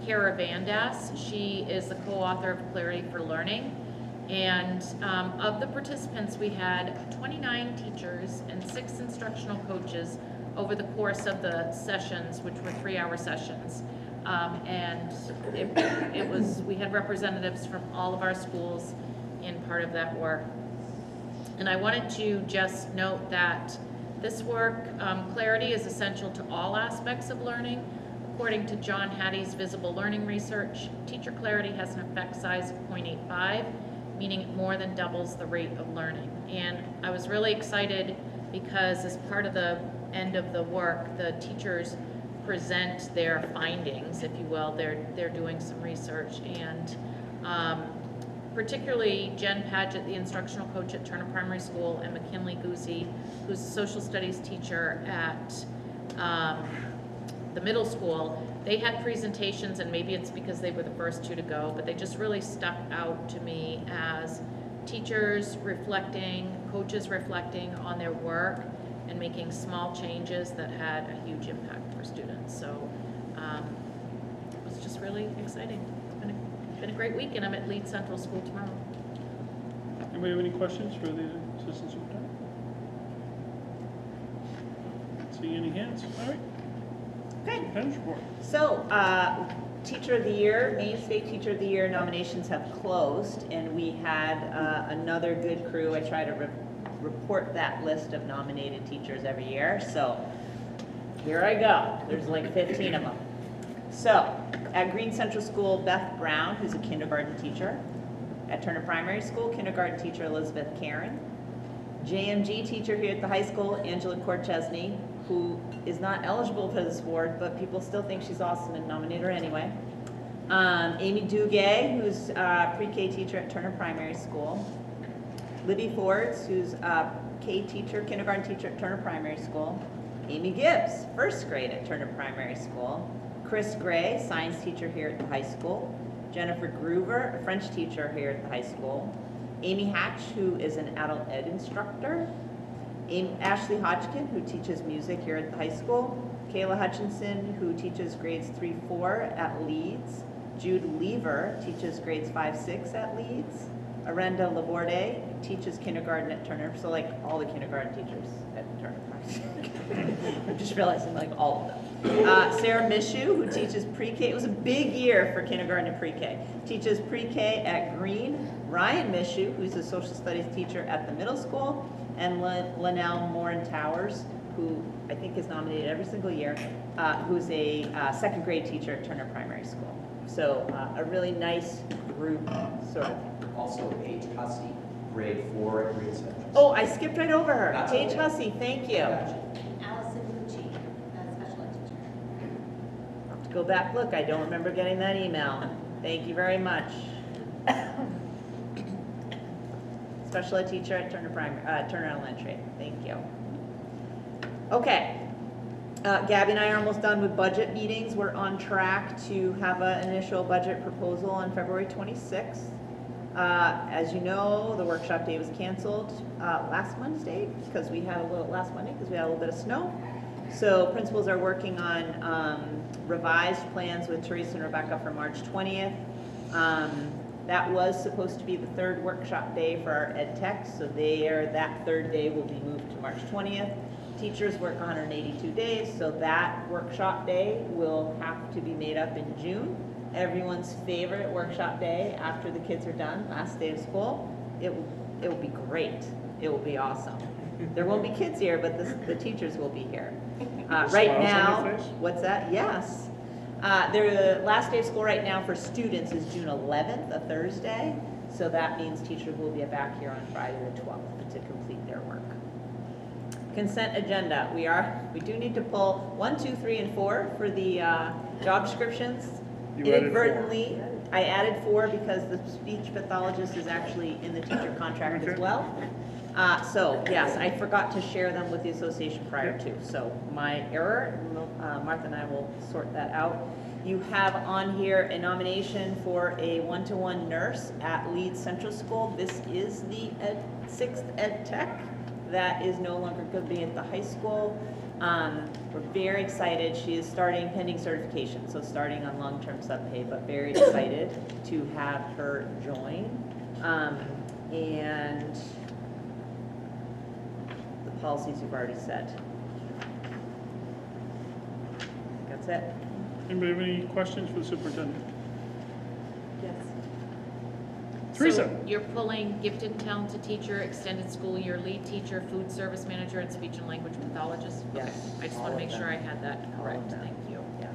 Kara Vandas. She is the co-author of Clarity for Learning. And of the participants, we had 29 teachers and 6 instructional coaches over the course of the sessions, which were 3-hour sessions. And we had representatives from all of our schools in part of that work. And I wanted to just note that this work, clarity is essential to all aspects of learning. According to John Hattie's Visible Learning Research, teacher clarity has an effect size of 0.85, meaning it more than doubles the rate of learning. And I was really excited because as part of the end of the work, the teachers present their findings, if you will. They're doing some research, and particularly Jen Padgett, the instructional coach at Turner Primary School, and McKinley Guzzi, who's a social studies teacher at the middle school. They had presentations, and maybe it's because they were the first 2 to go, but they just really stuck out to me as teachers reflecting, coaches reflecting on their work and making small changes that had a huge impact for students. So it was just really exciting. It's been a great week, and I'm at Leeds Central School tomorrow. Anybody have any questions for the assistant superintendent? Not seeing any hands. All right. Okay. Superintendent's report. So, Teacher of the Year, Maine State Teacher of the Year nominations have closed, and we had another good crew. I try to report that list of nominated teachers every year. So, here I go. There's like 15 of them. So, at Green Central School, Beth Brown, who's a kindergarten teacher. At Turner Primary School, kindergarten teacher Elizabeth Karen. JMG teacher here at the high school, Angela Korchesny, who is not eligible for this award, but people still think she's awesome and nominate her anyway. Amy Dugay, who's a pre-K teacher at Turner Primary School. Libby Fords, who's a K teacher, kindergarten teacher at Turner Primary School. Amy Gibbs, first grade at Turner Primary School. Chris Gray, science teacher here at the high school. Jennifer Groover, a French teacher here at the high school. Amy Hatch, who is an adult ed instructor. Ashley Hodgkin, who teaches music here at the high school. Kayla Hutchinson, who teaches grades 3-4 at Leeds. Jude Lever teaches grades 5-6 at Leeds. Arenda Laborde teaches kindergarten at Turner, so like all the kindergarten teachers at Turner. I'm just realizing like all of them. Sarah Mishu, who teaches pre-K. It was a big year for kindergarten and pre-K. Teaches pre-K at Green. Ryan Mishu, who's a social studies teacher at the middle school. And Linnell Morin Towers, who I think is nominated every single year, who's a second grade teacher at Turner Primary School. So a really nice group, sort of. Also, Paige Hussey, grade 4 at Green Central. Oh, I skipped right over her. That's Paige okay. Hussey, thank you. And Allison Lucci, special ed teacher. I'll have to go back, look, I don't remember getting that email. Thank you very much. Special ed teacher at Turner Turner Elementary, thank you. Okay. Gabby and I are almost done with budget meetings. We're on track to have an initial budget proposal on February 26th. As you know, the workshop day was canceled last Monday because we had a little bit of snow. So principals are working on revised plans with Teresa and Rebecca for March 20th. That was supposed to be the third workshop day for our ed tech, so that third day will be moved to March 20th. Teachers work 182 days, so that workshop day will have to be made up in June. Everyone's favorite workshop day after the kids are done, last day of school. It will be great. It will be awesome. There won't be kids here, but the teachers will be here. Right now, what's that? Yes. The last day of school right now for students is June 11th, a Thursday. So that means teachers will be back here on Friday the 12th to complete their work. Consent agenda. We do need to pull 1, 2, 3, and 4 for the job descriptions. Inadvertently, I added 4 because the speech pathologist is actually in the teacher contract as well. So yes, I forgot to share them with the association prior to. So my error. Martha and I will sort that out. You have on here a nomination for a one-to-one nurse at Leeds Central School. This is the 6th ed tech that is no longer going to be at the high school. We're very excited. She is starting pending certification, so starting on long-term sub-pay, but very excited to have her join. And the policies you've already set. That's it. Anybody have any questions for the superintendent? Yes. Teresa. So you're pulling gifted and talented teacher, extended school year lead teacher, food service manager, and speech and language pathologist? Yes. Okay. I just want to make sure I had that correct. Thank you. Yes.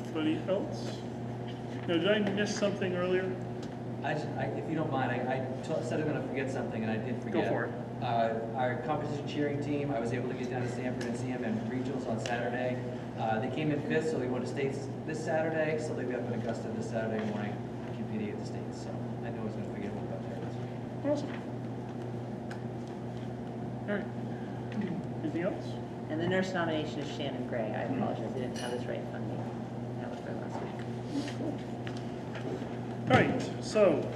Anybody else? Now, did I miss something earlier? If you don't mind, I said I'm going to forget something, and I did forget. Go for it. Our competition cheering team, I was able to get down to Sanford and see them in regionals on Saturday. They came in 5th, so they went to states this Saturday, so they'll be up in Augusta this Saturday morning competing at the states. So I knew I was going to forget about that. Awesome. All right. Anything else? And the nurse nomination is Shannon Gray. I apologize, I didn't have this right in front of me. That was for last week. All right, so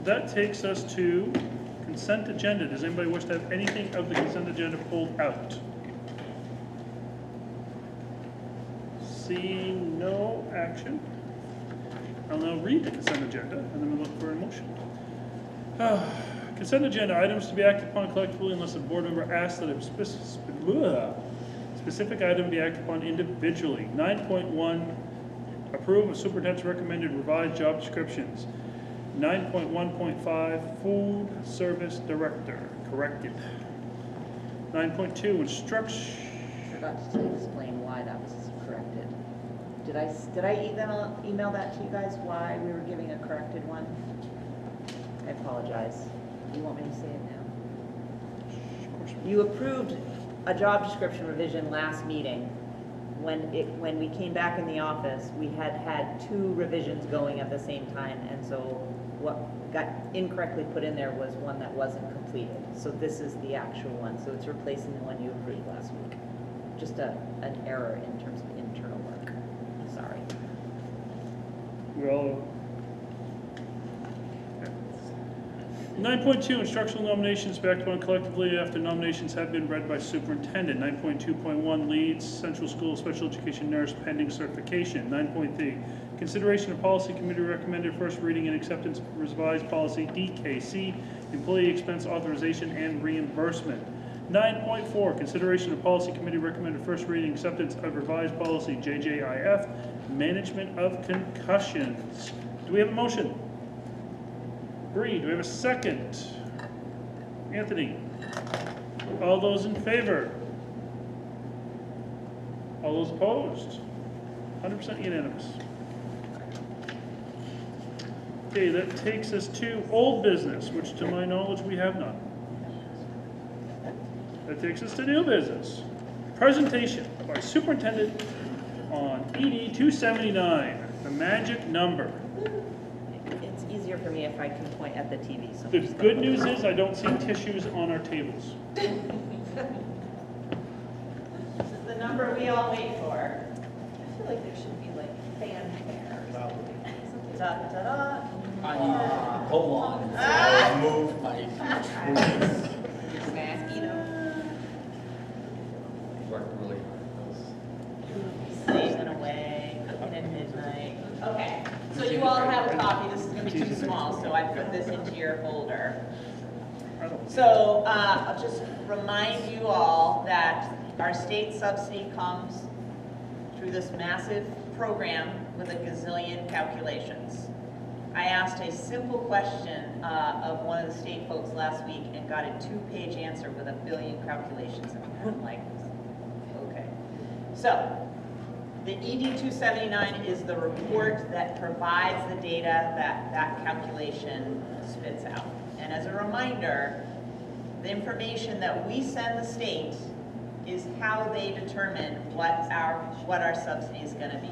that takes us to consent agenda. Does anybody wish to have anything of the consent agenda pulled out? Seeing no action, I'll now read the consent agenda and then we'll look for a motion. Consent agenda items to be acted upon collectively unless a board member asks that a specific item be acted upon individually. 9.1, approve of superintendent's recommended revised job descriptions. 9.1.5, food service director, corrected. 9.2, instruction. Forgot to explain why that was corrected. Did I email that to you guys, why we were giving a corrected one? I apologize. You want me to say it now? You approved a job description revision last meeting. When we came back in the office, we had 2 revisions going at the same time, and so what got incorrectly put in there was one that wasn't completed. So this is the actual one, so it's replacing the one you approved last week. Just an error in terms of internal work. Sorry. Well, 9.2, instructional nominations be acted upon collectively after nominations have been read by superintendent. 9.2.1, leads central school special education nurse pending certification. 9.3, consideration of policy committee recommended first reading and acceptance of revised policy DKC, employee expense authorization and reimbursement. 9.4, consideration of policy committee recommended first reading and acceptance of revised policy JJIF, management of concussions. Do we have a motion? Bree, do we have a second? Anthony? All those in favor? All those opposed? 100% unanimous. Okay, that takes us to old business, which to my knowledge we have none. That takes us to new business. Presentation by superintendent on ED 279, the magic number. It's easier for me if I can point at the TV. So The good news is I don't see tissues on our tables. This is the number we all wait for. I feel like there should be like fanfare or something. Da-da-da. Hold on. Ah! Move my. Worked really hard. Slaving away, cooking at midnight. Okay, so you all have a copy. This is going to be too small, so I put this into your folder. So I'll just remind you all that our state subsidy comes through this massive program with a gazillion calculations. I asked a simple question of one of the state folks last week and got a 2-page answer with a billion calculations in it. I'm like, okay. So the ED 279 is the report that provides the data that that calculation spits out. And as a reminder, the information that we send the state is how they determine what our subsidy is going to be.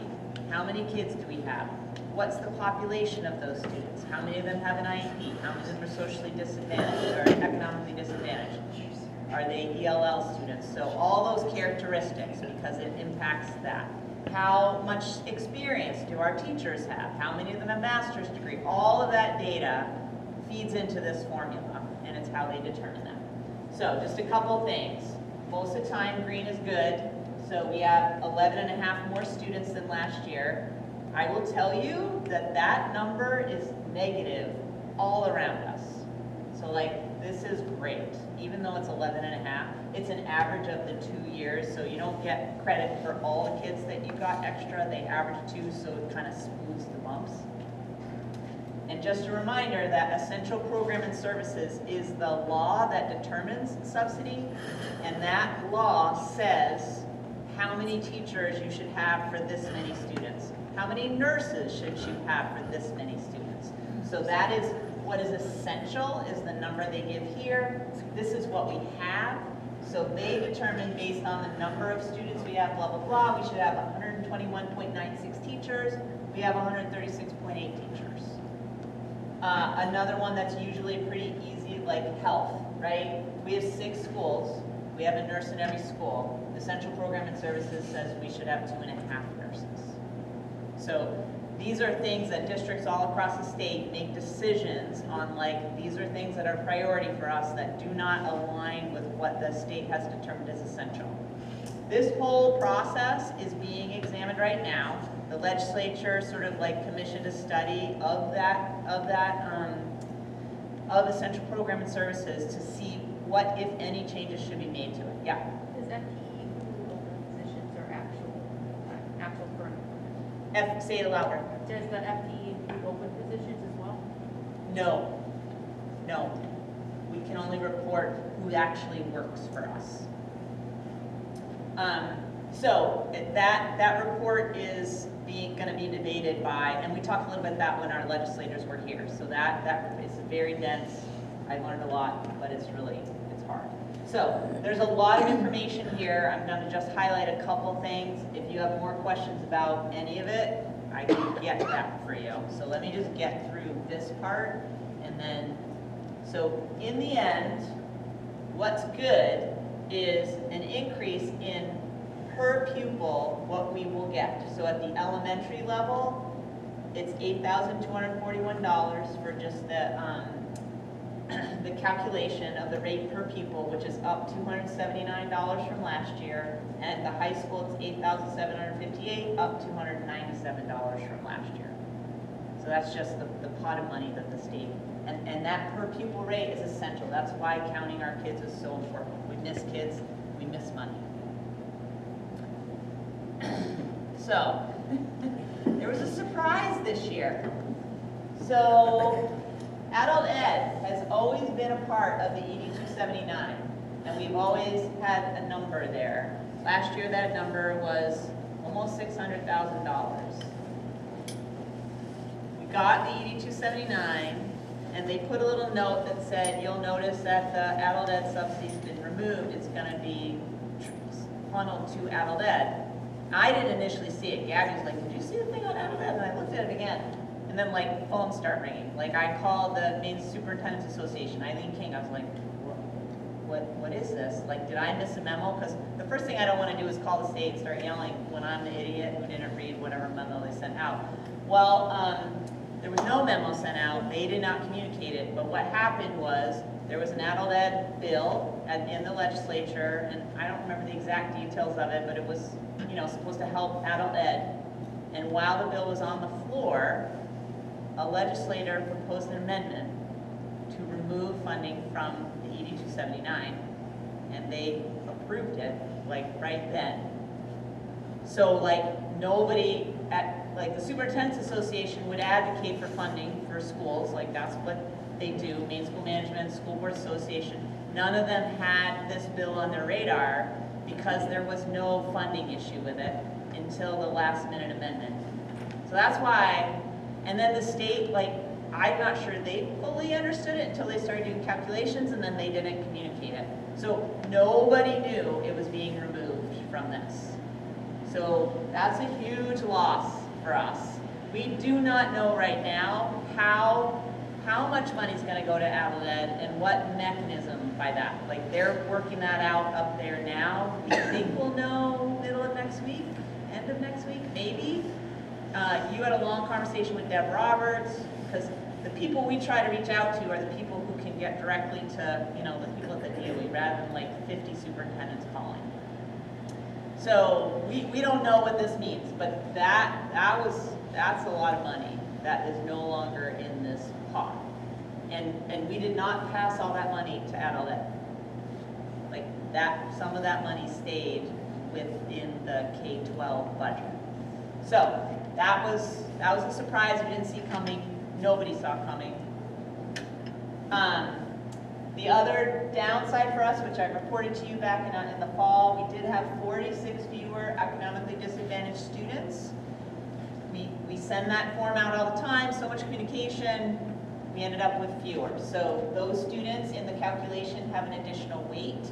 How many kids do we have? What's the population of those students? How many of them have an IEP? How many of them are socially disadvantaged or economically disadvantaged? Are they ELL students? So all those characteristics, because it impacts that. How much experience do our teachers have? How many of them have a master's degree? All of that data feeds into this formula, and it's how they determine that. So just a couple things. Most of the time, green is good. So we have 11 and a half more students than last year. I will tell you that that number is negative all around us. So like, this is great. Even though it's 11 and a half, it's an average of the 2 years, so you don't get credit for all the kids that you got extra. They average 2, so it kind of smooths the bumps. And just a reminder that essential program and services is the law that determines subsidy, and that law says how many teachers you should have for this many students. How many nurses should you have for this many students? So that is what is essential, is the number they give here. This is what we have. So they determine based on the number of students we have, blah, blah, blah. We should have 121.96 teachers. We have 136.8 teachers. Another one that's usually pretty easy, like health, right? We have 6 schools. We have a nurse in every school. The Central Program and Services says we should have 2.5 nurses. So these are things that districts all across the state make decisions on, like, these are things that are priority for us that do not align with what the state has determined as essential. This whole process is being examined right now. The legislature sort of like commissioned a study of essential program and services to see what, if any, changes should be made to it. Yeah? Does FTE include open positions or actual current? Say it louder. Does the FTE include open positions as well? No. No. We can only report who actually works for us. So that report is going to be debated by, and we talked a little bit about that when our legislators were here. So that is very dense. I learned a lot, but it's hard. So there's a lot of information here. I'm going to just highlight a couple things. If you have more questions about any of it, I can get that for you. So let me just get through this part, and then, so in the end, what's good is an increase in per pupil what we will get. So at the elementary level, it's $8,241 for just the calculation of the rate per pupil, which is up $279 from last year. And at the high school, it's $8,758, up $297 from last year. So that's just the pot of money that the state, and that per pupil rate is essential. That's why counting our kids is so important. We miss kids, we miss money. So, there was a surprise this year. So, adult ed has always been a part of the ED 279, and we've always had a number there. Last year that number was almost $600,000. We got the ED 279, and they put a little note that said, you'll notice that the adult ed subsidy's been removed. It's going to be funneled to adult ed. I didn't initially see it. Gabby was like, did you see the thing on adult ed? And I looked at it again. And then like phones start ringing. Like I called the Maine Superintendent's Association, Eileen King. I was like, what is this? Like, did I miss a memo? Because the first thing I don't want to do is call the state and start yelling when I'm the idiot who didn't read whatever memo they sent out. Well, there was no memo sent out. They did not communicate it. But what happened was there was an adult ed bill in the legislature, and I don't remember the exact details of it, but it was, you know, supposed to help adult ed. And while the bill was on the floor, a legislator proposed an amendment to remove funding from the ED 279, and they approved it, like, right then. So, like, nobody at, like, the Superintendent's Association would advocate for funding for schools, like, that's what they do, Maine School Management, School Board Association. None of them had this bill on their radar because there was no funding issue with it until the last minute amendment. So that's why, and then the state, like, I'm not sure they fully understood it until they started doing calculations, and then they didn't communicate it. So nobody knew it was being removed from this. So that's a huge loss for us. We do not know right now how much money is going to go to adult ed and what mechanism by that. Like, they're working that out up there now. We think we'll know middle of next week, end of next week, maybe. You had a long conversation with Deb Roberts, because the people we try to reach out to are the people who can get directly to, you know, the people at the DOE, rather than like 50 superintendents calling. So we don't know what this means, but that's a lot of money that is no longer in this pot. And we did not pass all that money to adult ed. Like that, some of that money stayed within the K-12 budget. So that was a surprise we didn't see coming. Nobody saw coming. The other downside for us, which I reported to you back in the fall, we did have 46 fewer economically disadvantaged students. We send that form out all the time, so much communication, we ended up with fewer. So those students in the calculation have an additional weight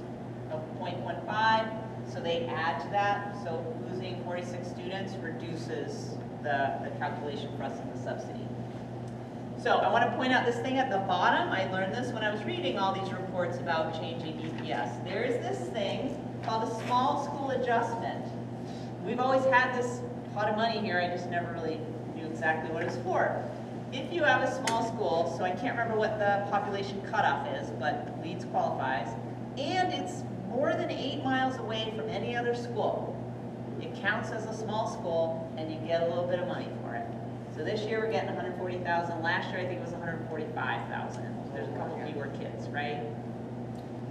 of 0.15, so they add to that. So losing 46 students reduces the calculation for us in the subsidy. So I want to point out this thing at the bottom. I learned this when I was reading all these reports about changing EPS. There is this thing called a small school adjustment. We've always had this pot of money here. I just never really knew exactly what it's for. If you have a small school, so I can't remember what the population cutoff is, but Leeds qualifies, and it's more than 8 miles away from any other school, it counts as a small school and you get a little bit of money for it. So this year we're getting 140,000. Last year I think it was 145,000. There's a couple fewer kids, right?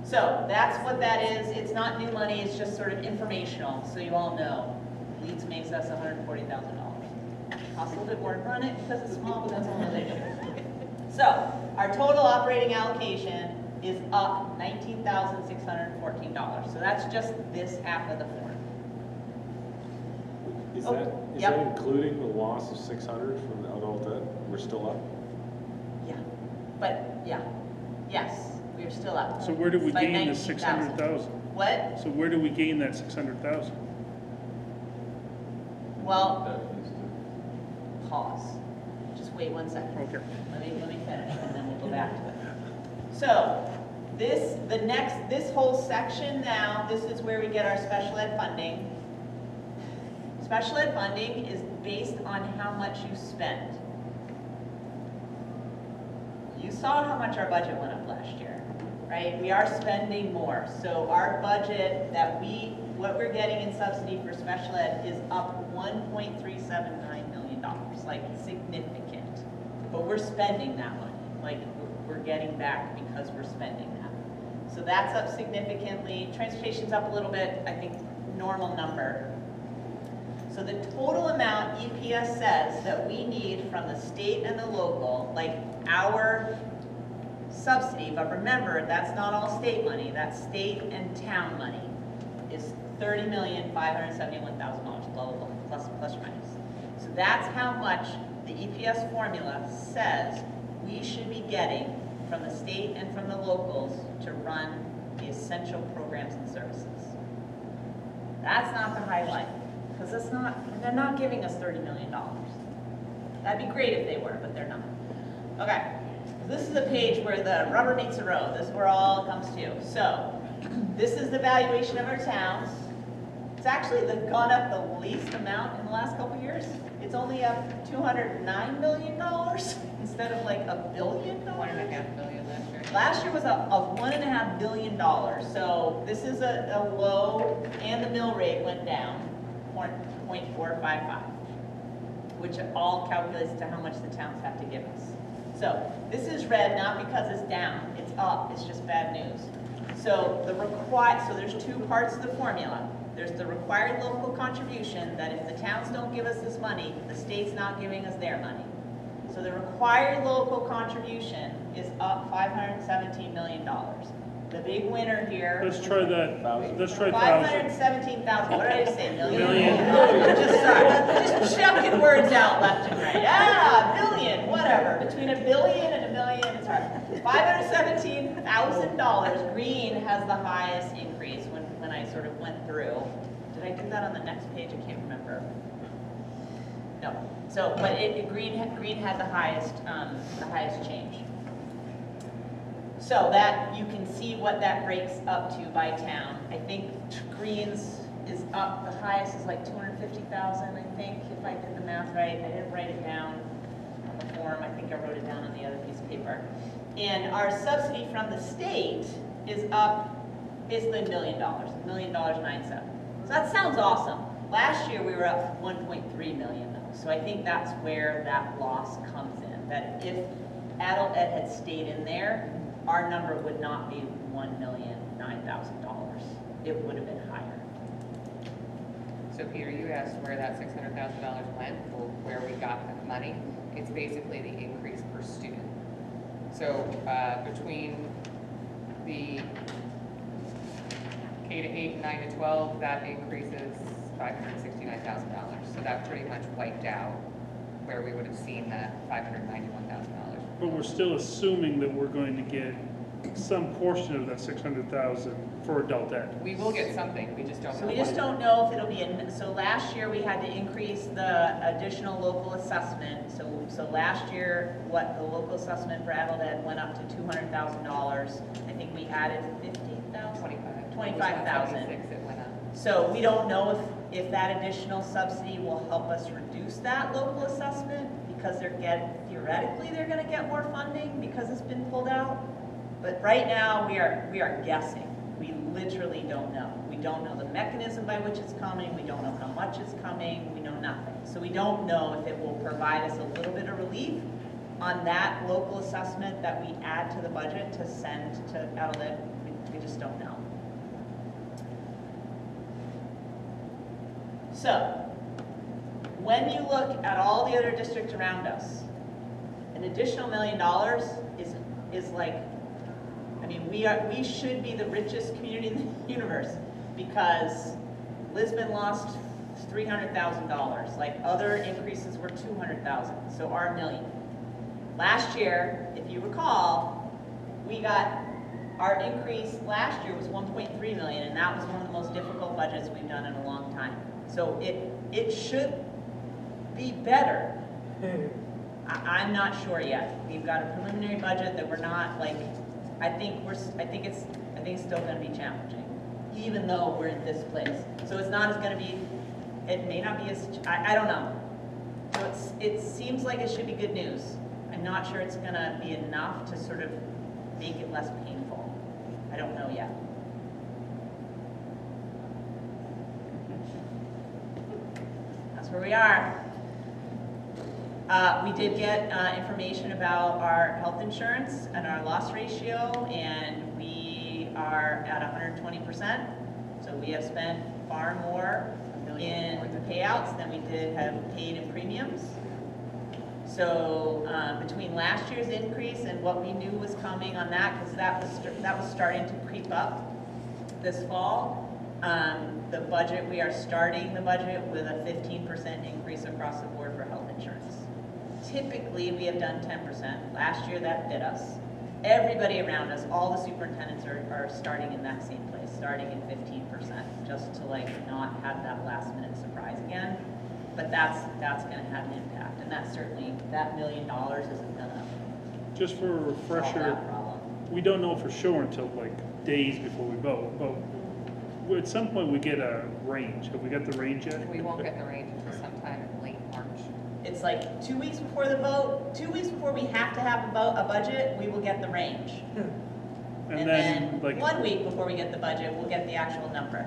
So that's what that is. It's not new money, it's just sort of informational, so you all know. Leeds makes us $140,000. Costs a little bit more to run it because it's small, but that's another issue. So our total operating allocation is up $19,614. So that's just this half of the form. Is Oh, that, is yep. that including the loss of 600 from the adult ed? We're still up? Yeah, but yeah, yes, we're still up. So where do we By gain the 19,000. 600,000? What? So where do we gain that 600,000? Well, pause. Just wait 1 second. Okay. Let me finish and then we'll go back to it. So this whole section now, this is where we get our special ed funding. Special ed funding is based on how much you spend. You saw how much our budget went up last year, right? We are spending more. So our budget what we're getting in subsidy for special ed is up $1.379 million, like significant. But we're spending that money, like we're getting back because we're spending that. So that's up significantly. Transportation's up a little bit, I think normal number. So the total amount EPS says that we need from the state and the local, like our subsidy, but remember, that's not all state money, that's state and town money, is $30,571,000, blah, blah, blah, plus or minus. So that's how much the EPS formula says we should be getting from the state and from the locals to run the essential programs and services. That's not the highlight, because they're not giving us $30 million. That'd be great if they were, but they're not. Okay, this is a page where the rubber meets the road. This is where all it comes to. So, this is the valuation of our towns. It's actually gone up the least amount in the last couple of years. It's only up $209 million instead of like $1 billion. $1.5 billion last year. Last year was a $1.5 billion. So this is a low, and the mill rate went down 0.455, which all calculates to how much the towns have to give us. So this is red not because it's down, it's up. It's just bad news. So so there's two parts of the formula. There's the required local contribution, that if the towns don't give us this money, the state's not giving us their money. So the required local contribution is up $517 million. The big winner here. Let's try that. Let's try 1,000. 517,000. What did I say? Million? Million. Just chucking words out left and right. Billion, whatever. Between $1 billion and $1 million, it's hard. $517,000. Green has the highest increase when I sort of went through. Did I do that on the next page? I can't remember. No. So, but green had the highest change. So that you can see what that breaks up to by town. I think Green's is up, the highest is like 250,000, I think, if I did the math right. I didn't write it down on the form. I think I wrote it down on the other piece of paper. And our subsidy from the state is up basically $1 million, $1,000,097. So that sounds awesome. Last year we were up 1.3 million though. So I think that's where that loss comes in. That if adult ed had stayed in there, our number would not be $1,009,000. It would have been higher. So Peter, you asked where that $600,000 went, or where we got that money. It's basically the increase per student. So between the K to 8 and 9 to 12, that increases $569,000. So that pretty much wiped out where we would have seen that $591,000. But we're still assuming that we're going to get some portion of that 600,000 for adult ed. We will get something, we just don't know. So we just don't know if it'll be so last year we had to increase the additional local assessment. So last year, what the local assessment for adult ed went up to $200,000. I think we added 50,000? 25,000. 25,000. It went up. So we don't know if that additional subsidy will help us reduce that local assessment because theoretically they're gonna get more funding because it's been pulled out. But right now, we are guessing. We literally don't know. We don't know the mechanism by which it's coming. We don't know how much it's coming. We know nothing. So we don't know if it will provide us a little bit of relief on that local assessment that we add to the budget to send to Adelaide. We just don't know. So, when you look at all the other districts around us, an additional $1 million is like, I mean, we should be the richest community in the universe because Lisbon lost $300,000. Like other increases were $200,000. So our $1 million. Last year, if you recall, our increase last year was $1.3 million, and that was one of the most difficult budgets we've done in a long time. So it should be better. I'm not sure yet. We've got a preliminary budget that we're not like. I think it's still going to be challenging, even though we're in this place. So it's not as going to be. It may not be as. I don't know. So it seems like it should be good news. I'm not sure it's going to be enough to sort of make it less painful. I don't know yet. That's where we are. We did get information about our health insurance and our loss ratio, and we are at 120%. So we have spent far more in payouts than we did have paid in premiums. So between last year's increase and what we knew was coming on that, because that was starting to creep up this fall, the budget, we are starting the budget with a 15% increase across the board for health insurance. Typically, we have done 10%. Last year, that bit us. Everybody around us, all the superintendents are starting in that same place, starting at 15%, just to like not have that last minute surprise again. But that's going to have an impact, and that's certainly, that $1 million isn't going to Just for a solve refresher, that problem. we don't know for sure until like days before we vote, but at some point we get a range. Have we got the range yet? We won't get the range until sometime in late March. It's like 2 weeks before the vote, 2 weeks before we have to have a budget, we will get the range. And then like 1 week before we get the budget, we'll get the actual number.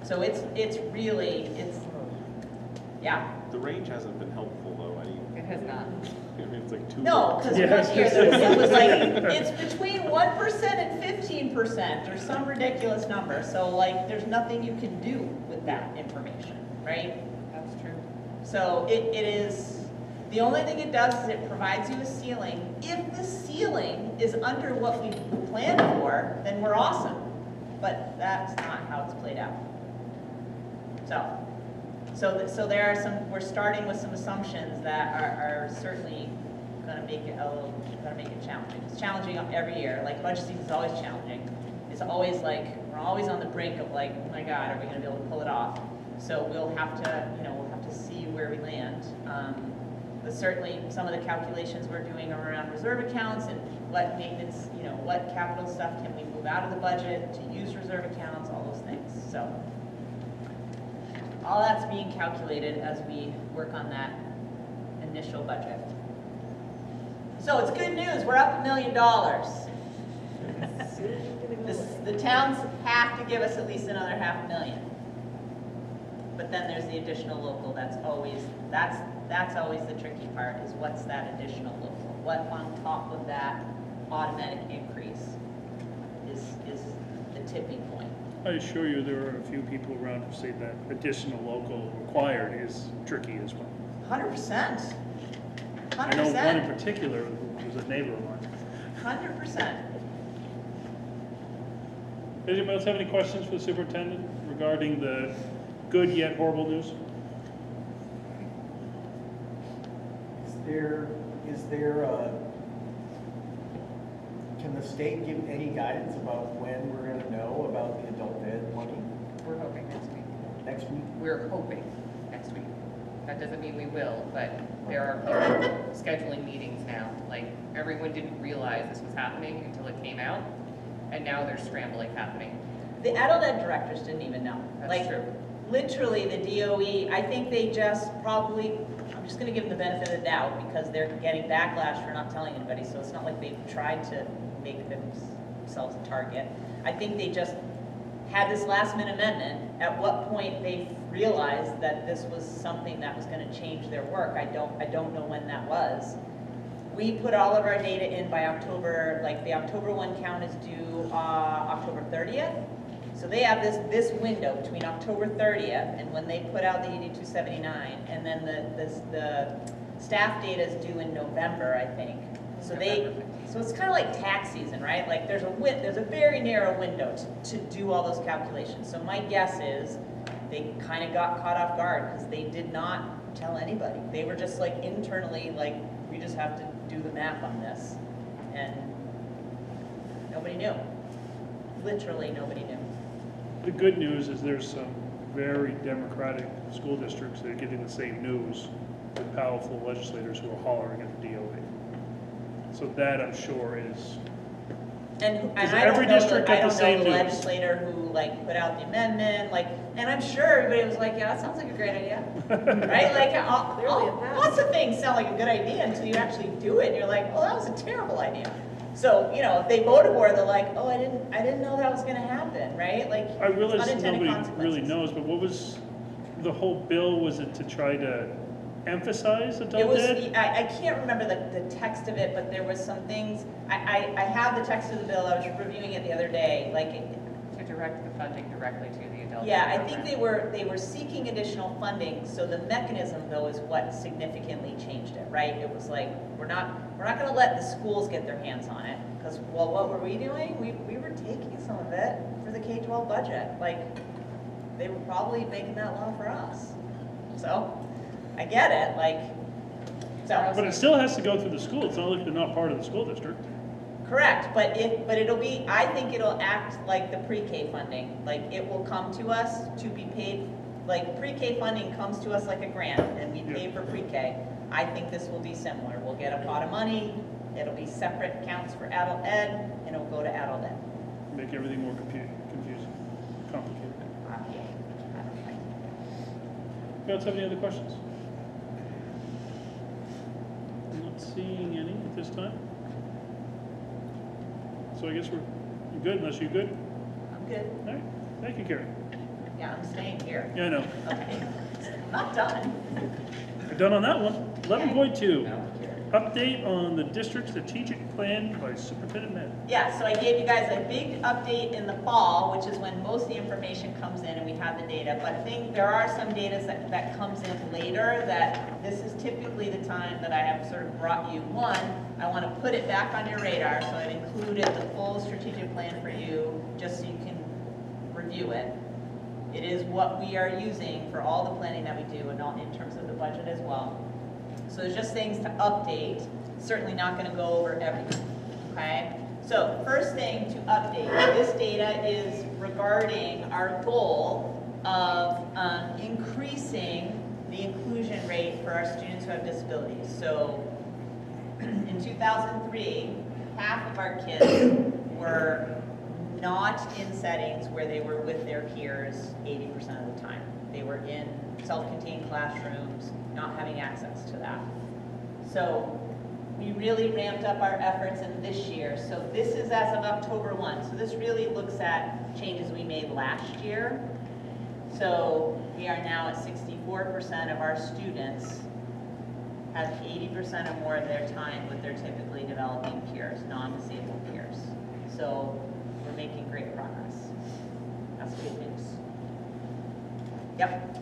So it's really, yeah. The range hasn't been helpful though. It has not. I mean, it's like 2 No, because Yeah. one year it was like, it's between 1% and 15% or some ridiculous number. So like, there's nothing you can do with that information, right? That's true. So it is, the only thing it does is it provides you a ceiling. If the ceiling is under what we planned for, then we're awesome. But that's not how it's played out. So there are some, we're starting with some assumptions that are certainly gonna make it challenging. It's challenging every year, like budget season is always challenging. It's always like, we're always on the brink of like, oh my God, are we gonna be able to pull it off? So we'll have to see where we land. But certainly some of the calculations we're doing are around reserve accounts and what maintenance, what capital stuff can we move out of the budget to use reserve accounts, all those things, so. All that's being calculated as we work on that initial budget. So it's good news, we're up $1 million. The towns have to give us at least another $500,000. But then there's the additional local, that's always the tricky part, is what's that additional local? What on top of that automatic increase is the tipping point? I assure you there are a few people around who say that additional local required is tricky as well. 100%. I know one in particular who was a neighbor of mine. 100%. Anybody else have any questions for the superintendent regarding the good yet horrible news? Is there can the state give any guidance about when we're gonna know about the adult ed money? We're hoping next week. Next week? We're hoping next week. That doesn't mean we will, but they're scheduling meetings now. Like, everyone didn't realize this was happening until it came out, and now there's scrambling happening. The adult ed directors didn't even know. That's Like, true. literally, the DOE, I think they just probably, I'm just gonna give them the benefit of the doubt because they're getting backlash for not telling anybody, so it's not like they've tried to make themselves a target. I think they just had this last minute amendment. At what point they realized that this was something that was gonna change their work, I don't know when that was. We put all of our data in by October, like the October 1 count is due October 30th. So they have this window between October 30th and when they put out the 8279, and then the staff data is due in November, I think. So so it's kind of like tax season, right? Like there's a very narrow window to do all those calculations. So my guess is they kind of got caught off guard because they did not tell anybody. They were just like internally like, we just have to do the math on this, and nobody knew. Literally nobody knew. The good news is there's some very democratic school districts that are getting the same news with powerful legislators who are hollering at the DOE. So that, I'm sure, is... And Is I every don't know district the, I got the don't same know the news? legislator who like put out the amendment, like, and I'm sure everybody was like, yeah, that sounds like a great idea, right? Like, lots of things sound like a good idea until you actually do it, and you're like, oh, that was a terrible idea. So, you know, if they voted for it, they're like, oh, I didn't know that was gonna happen, right? Like, I realize unintended nobody consequences. really knows, but what was the whole bill? Was it to try to emphasize It adult was, ed? I can't remember the text of it, but there was some things, I have the text of the bill, I was reviewing it the other day, like, To direct the funding directly to the adult. yeah, I program. think they were seeking additional funding, so the mechanism though is what significantly changed it, right? It was like, we're not gonna let the schools get their hands on it, because, well, what were we doing? We were taking some of it for the K-12 budget, like, they were probably making that law for us. So, I get it, like, so. But it still has to go through the school. It's not like they're not part of the school district. Correct, but it'll be, I think it'll act like the pre-K funding. Like, it will come to us to be paid, like, pre-K funding comes to us like a grant, and we pay for pre-K. I think this will be similar. We'll get a pot of money, it'll be separate accounts for adult ed, and it'll go to adult ed. Make everything more confusing, complicated. You guys have any other questions? I'm not seeing any at this time. So I guess we're good, unless you're good? I'm good. All right, thank you, Karen. Yeah, I'm staying here. Yeah, I know. Okay, I'm not done. We're done on that one. 11.2, Now, update on the district strategic plan by Superintendent Med. Yeah, so I gave you guys a big update in the fall, which is when most of the information comes in and we have the data. But I think there are some data that comes in later that this is typically the time that I have sort of brought you. One, I want to put it back on your radar, so I've included the full strategic plan for you, just so you can review it. It is what we are using for all the planning that we do, and all in terms of the budget as well. So there's just things to update. Certainly not going to go over everything, okay? So first thing to update, this data is regarding our goal of increasing the inclusion rate for our students who have disabilities. So in 2003, half of our kids were not in settings where they were with their peers 80% of the time. They were in self-contained classrooms, not having access to that. So we really ramped up our efforts in this year. So this is as of October 1. So this really looks at changes we made last year. So we are now at 64% of our students have 80% or more of their time with their typically developing peers, non-disabled peers. So we're making great progress. That's good news. Yep.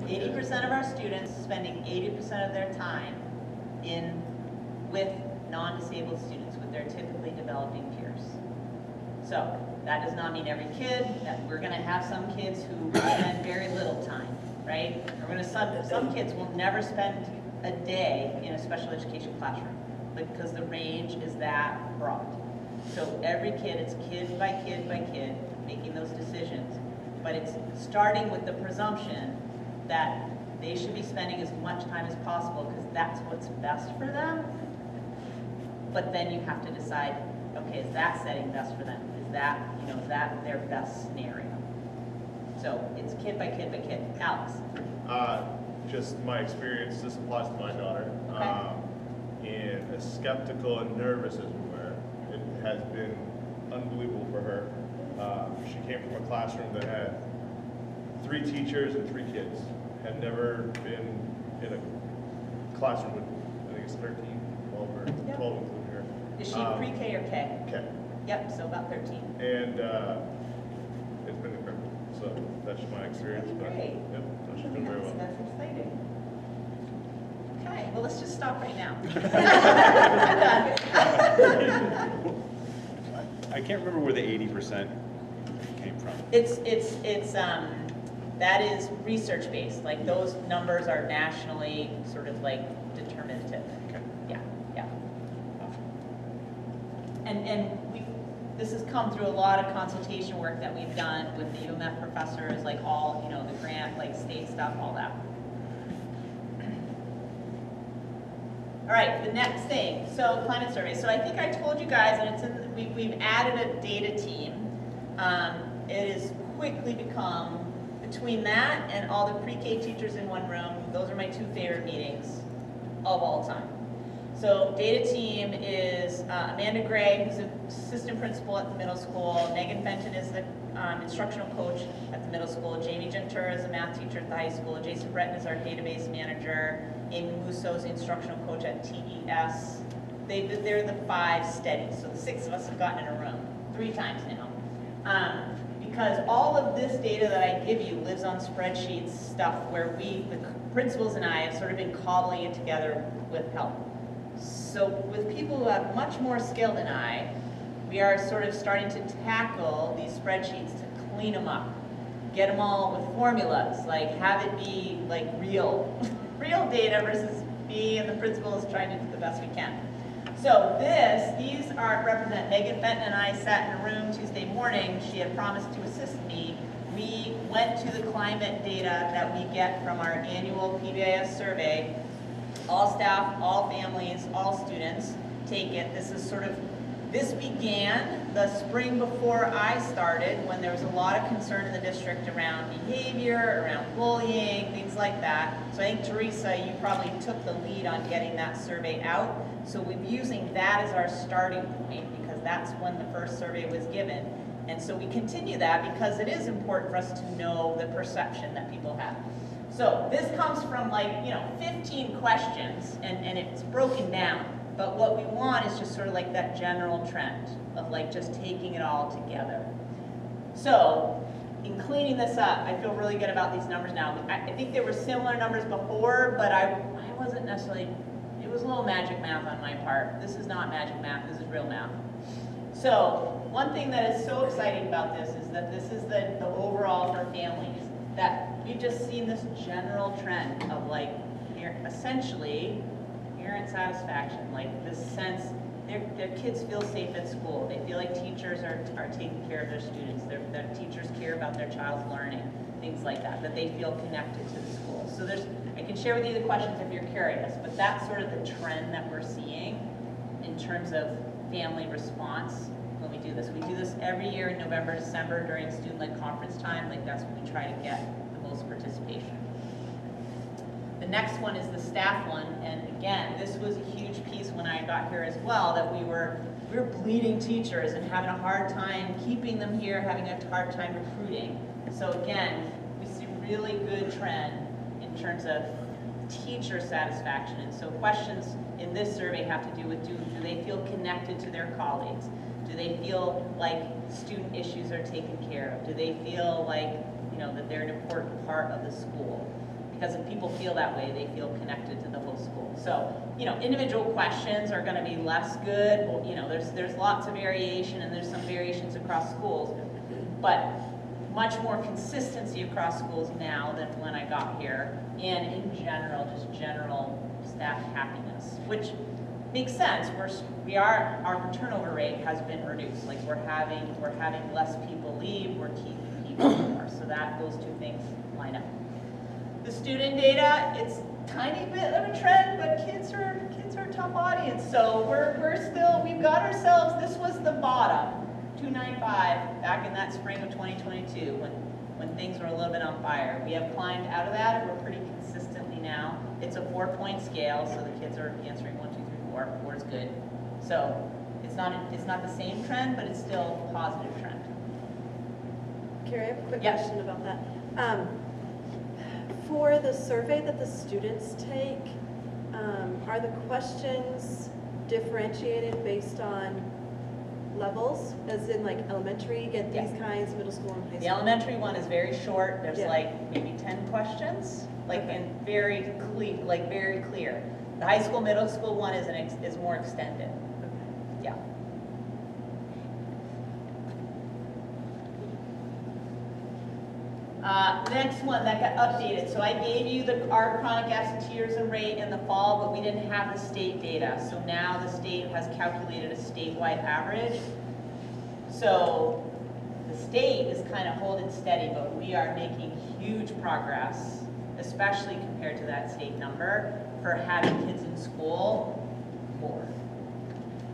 80% of our students spending 80% of their time with non-disabled students, with their typically developing peers. So that does not mean every kid, that we're gonna have some kids who spend very little time, right? Some kids will never spend a day in a special education classroom because the range is that broad. So every kid, it's kid by kid by kid, making those decisions. But it's starting with the presumption that they should be spending as much time as possible because that's what's best for them. But then you have to decide, okay, is that setting best for them? Is that, is that their best scenario? So it's kid by kid by kid. Alex? Just my experience, this applies to my daughter. Okay. And as skeptical and nervous as we were, it has been unbelievable for her. She came from a classroom that had 3 teachers and 3 kids. Had never been in a classroom with, I think it's 13, 12 or 12 including her. Is she pre-K or K? Okay. Yep, so about 13. And it's been incredible. So that's my experience. But, Great. yep, so she's doing very well. That's exciting. Okay, well, let's just stop right now. I can't remember where the 80% came from. That is research-based, like those numbers are nationally sort of like determinative. Okay. Yeah, yeah. And this has come through a lot of consultation work that we've done with the UMF professors, like all, the grant, like state stuff, all that. All right, the next thing, so climate survey. So I think I told you guys, and it's in, we've added a data team. It has quickly become, between that and all the pre-K teachers in one room, those are my 2 favorite meetings of all time. So data team is Amanda Gray, who's an assistant principal at the middle school. Megan Fenton is the instructional coach at the middle school. Jamie Genter is a math teacher at the high school. Jason Breton is our database manager. Amy Musso is the instructional coach at TES. They're the 5 steady. So the 6 of us have gotten in a room 3 times now. Because all of this data that I give you lives on spreadsheets, stuff where the principals and I have sort of been cobbling it together with help. So with people who have much more skill than I, we are sort of starting to tackle these spreadsheets to clean them up, get them all with formulas, like have it be like real data versus me and the principals trying to do the best we can. So these represent Megan Fenton and I sat in a room Tuesday morning. She had promised to assist me. We went to the climate data that we get from our annual PBIS survey. All staff, all families, all students take it. This began the spring before I started, when there was a lot of concern in the district around behavior, around bullying, things like that. So I think, Teresa, you probably took the lead on getting that survey out. So we're using that as our starting point, because that's when the first survey was given. And so we continue that because it is important for us to know the perception that people have. So this comes from 15 questions, and it's broken down. But what we want is just sort of like that general trend of just taking it all together. So in cleaning this up, I feel really good about these numbers now. I think there were similar numbers before, but I wasn't necessarily, it was a little magic math on my part. This is not magic math, this is real math. So one thing that is so exciting about this is that this is the overall for families, that we've just seen this general trend of essentially parent satisfaction, this sense their kids feel safe at school. They feel like teachers are taking care of their students. Their teachers care about their child's learning, things like that they feel connected to the school. So I can share with you the questions if you're curious, but that's sort of the trend that we're seeing in terms of family response when we do this. We do this every year in November, December during student-led conference time. That's when we try to get the most participation. The next one is the staff one, and again, this was a huge piece when I got here as well, that we were bleeding teachers and having a hard time keeping them here, having a hard time recruiting. So again, we see really good trend in terms of teacher satisfaction. And so questions in this survey have to do with, do they feel connected to their colleagues? Do they feel like student issues are taken care of? Do they feel like, that they're an important part of the school? Because if people feel that way, they feel connected to the whole school. So, individual questions are going to be less good. Well, there's lots of variation, and there's some variations across schools, but much more consistency across schools now than when I got here, and in general, just general staff happiness, which makes sense. Our turnover rate has been reduced. We're having less people leave. We're keeping people more. So those 2 things line up. The student data, it's a tiny bit of a trend, but kids are tough audience, so we've got ourselves, this was the bottom, 295, back in that spring of 2022, when things were a little bit on fire. We have climbed out of that, and we're pretty consistently now. It's a 4-point scale, so the kids are answering 1, 2, 3, 4. 4 is good. So it's not the same trend, but it's still a positive trend. Carrie, I have a quick Yes. question about that. For the survey that the students take, are the questions differentiated based on levels? As in like elementary, get these Yeah. kinds, middle school and high school? The elementary one is very short. There's Yeah. like maybe 10 questions, like Okay. and very clear. The high school, middle school one is more extended. Yeah. Next one that got updated. So I gave you our chronic absenteeism rate in the fall, but we didn't have the state data. So now the state has calculated a statewide average. So the state is kind of holding steady, but we are making huge progress, especially compared to that state number, for having kids in school more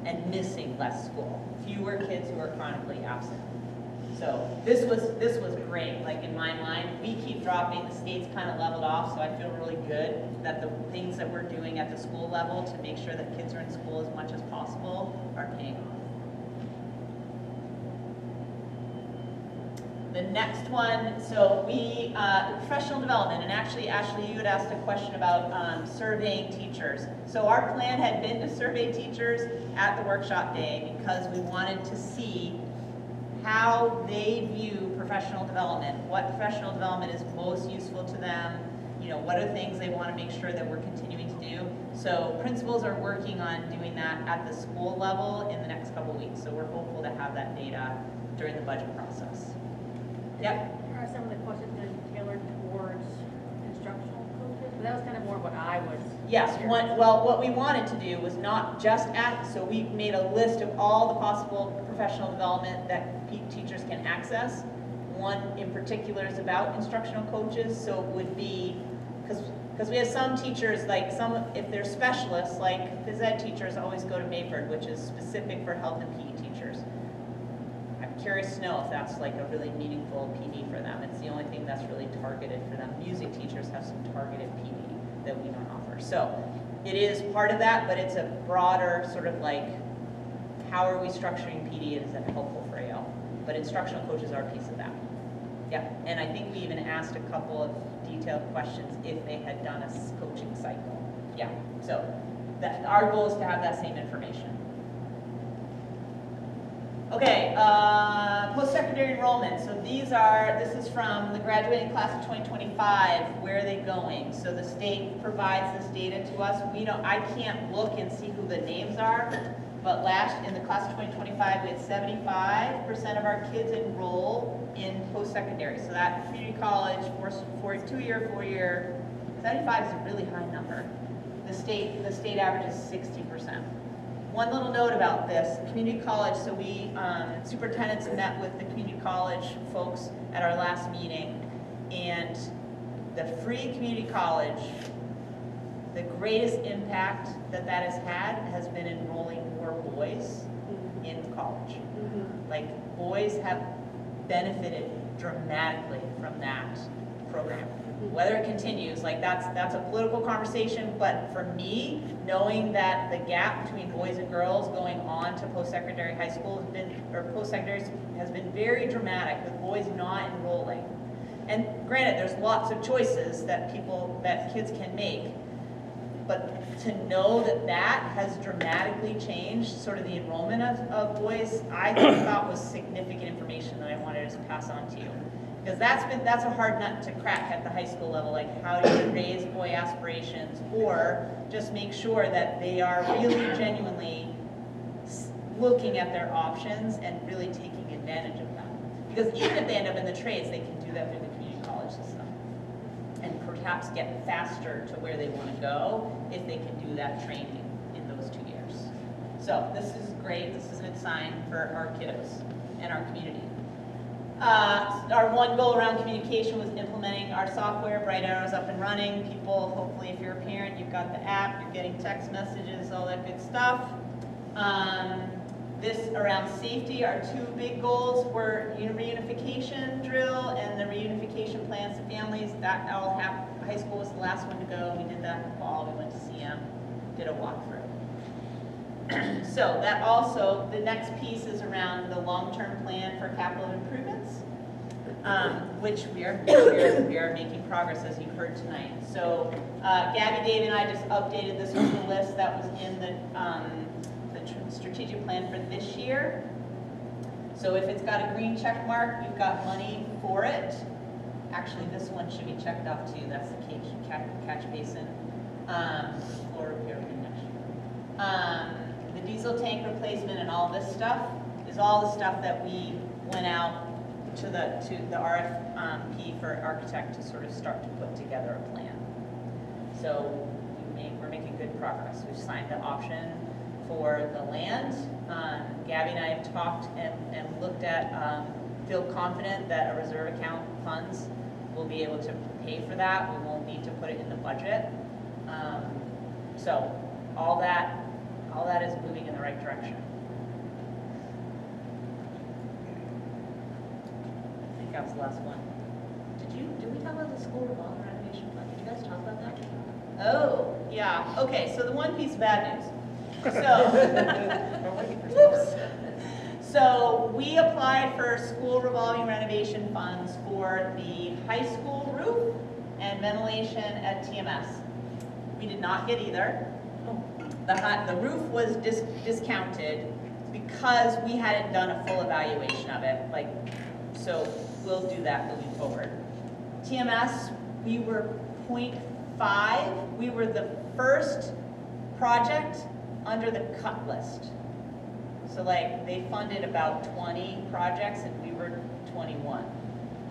and missing less school. Fewer kids who are chronically absent. So this was great. Like in my mind, we keep dropping. The state's kind of leveled off, so I feel really good that the things that we're doing at the school level to make sure that kids are in school as much as possible are paying off. The next one, so we, professional development, and actually, Ashley, you had asked a question about surveying teachers. So our plan had been to survey teachers at the workshop day because we wanted to see how they view professional development, what professional development is most useful to them, you know, what are things they want to make sure that we're continuing to do. So principals are working on doing that at the school level in the next couple weeks. So we're hopeful to have that data during the budget process. Yep. Are some of the questions then tailored towards instructional coaches? But that was kind of more what I was. Yes, what we wanted to do was not just so we made a list of all the possible professional development that teachers can access. One in particular is about instructional coaches, so it would be, because we have some teachers, like if they're specialists, like phys ed teachers always go to Mayford, which is specific for health and PE teachers. I'm curious to know if that's like a really meaningful PD for them. It's the only thing that's really targeted for them. Music teachers have some targeted PD that we don't offer. So it is part of that, but it's a broader sort of like, how are we structuring PD and is that helpful for AL? But instructional coaches are a piece of that. Yeah, and I think we even asked a couple of detailed questions if they had done a coaching cycle. Yeah, so our goal is to have that same information. Okay, post-secondary enrollment. So this is from the graduating class of 2025. Where are they going? So the state provides this data to us. I can't look and see who the names are, but in the class of 2025, we had 75% of our kids enroll in post-secondary. So that community college, 2-year, 4-year, 75 is a really high number. The state average is 60%. One little note about this, community college, so we, superintendents met with the community college folks at our last meeting, and the free community college, the greatest impact that has been enrolling more boys in college. Like, boys have benefited dramatically from that program. Whether it continues, like that's a political conversation, but for me, knowing that the gap between boys and girls going on to post-secondary high school post-secondary has been very dramatic, with boys not enrolling. And granted, there's lots of choices that kids can make, but to know that has dramatically changed sort of the enrollment of boys, I thought was significant information that I wanted to pass on to you. Because that's a hard nut to crack at the high school level, like how do you raise boy aspirations, or just make sure that they are really genuinely looking at their options and really taking advantage of them. Because even if they end up in the trades, they can do that through the community college system and perhaps get faster to where they want to go if they can do that training in those 2 years. So this is great. This is a good sign for our kiddos and our community. Our one goal around communication was implementing our software. Bright Arrow's up and running. People, hopefully if you're a parent, you've got the app, you're getting text messages, all that good stuff. This around safety, our two big goals were reunification drill and the reunification plans to families. That all happened. High school was the last one to go. We did that in the fall. We went to CM, did a walkthrough. So that also, the next piece is around the long-term plan for capital improvements, which we are making progress, as you've heard tonight. So Gabby, Dave, and I just updated this with the list that was in the strategic plan for this year. So if it's got a green check mark, we've got money for it. Actually, this one should be checked off too. That's the catch basin floor repair next year. The diesel tank replacement and all this stuff is all the stuff that we went out to the RFP for architect to sort of start to put together a plan. So we're making good progress. We've signed the option for the land. Gabby and I have talked and looked at, feel confident that a reserve account funds will be able to pay for that. We won't need to put it in the budget. So all that is moving in the right direction. I think that was the last one. Did we talk about the school revolving renovation fund? Did you guys talk about that? Oh, yeah. Okay, so the one piece of bad news. So, so we applied for school revolving renovation funds for the high school roof and ventilation at TMS. We did not get either. The roof was discounted because we hadn't done a full evaluation of it. So we'll do that moving forward. TMS, we were 0.5. We were the first project under the cut list. So they funded about 20 projects and we were 21.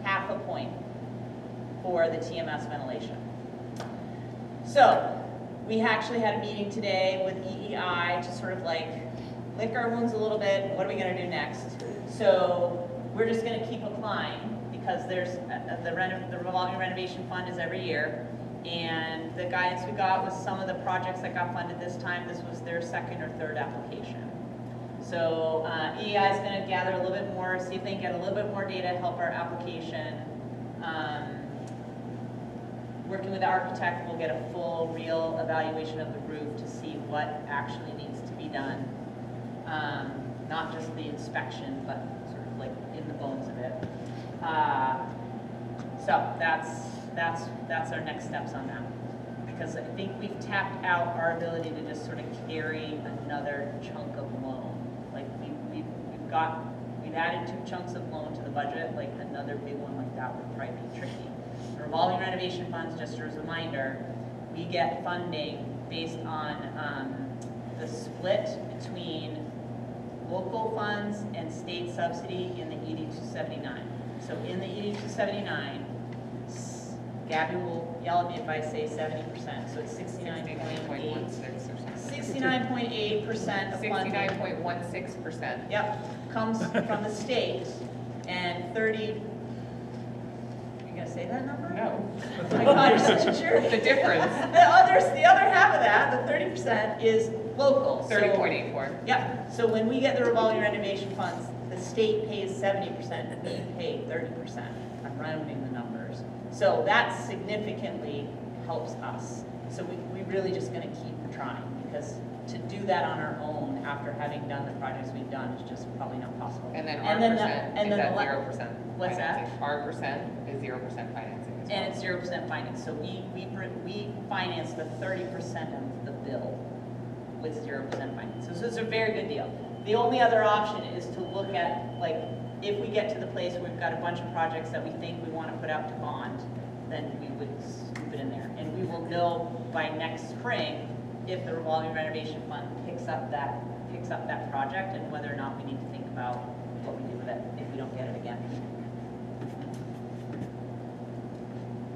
Half a point for the TMS ventilation. So we actually had a meeting today with EEI to sort of lick our wounds a little bit. What are we going to do next? So we're just going to keep applying because there's the revolving renovation fund is every year. And the guidance we got was some of the projects that got funded this time, this was their second or third application. So EEI is going to gather a little bit more, see if they can get a little bit more data, help our application. Working with the architect, we'll get a full, real evaluation of the roof to see what actually needs to be done. Not just the inspection, but sort of in the bones of it. So that's our next steps on that. Because I think we've tapped out our ability to just sort of carry another chunk of loan. We've added 2 chunks of loan to the budget, another big one like that would probably be tricky. The revolving renovation funds, just as a reminder, we get funding based on the split between local funds and state subsidy in the ED 279. So in the ED 279, Gabby will yell at me if I say 70%, so it's 69.8%. 69.8% of funding. 69.16%. Yep, comes from the state, and 30. You gonna say that number? No. Oh my God, you're such a jerk. The difference. The other half of that, the 30%, is local. 30.84. Yep. So when we get the revolving renovation funds, the state pays 70%, we pay 30%. I'm rounding the numbers. So that significantly helps us. So we're really just going to keep trying, because to do that on our own after having done the projects we've done is just probably not possible. And then our percent is at 0%. What's that? Our percent is 0% financing as well. And it's 0% finance. So we finance the 30% of the bill with 0% finance. So it's a very good deal. The only other option is to look at, if we get to the place where we've got a bunch of projects that we think we want to put out to bond, then we would scoop it in there. And we will know by next spring if the revolving renovation fund picks up that project and whether or not we need to think about what we do with it if we don't get it again.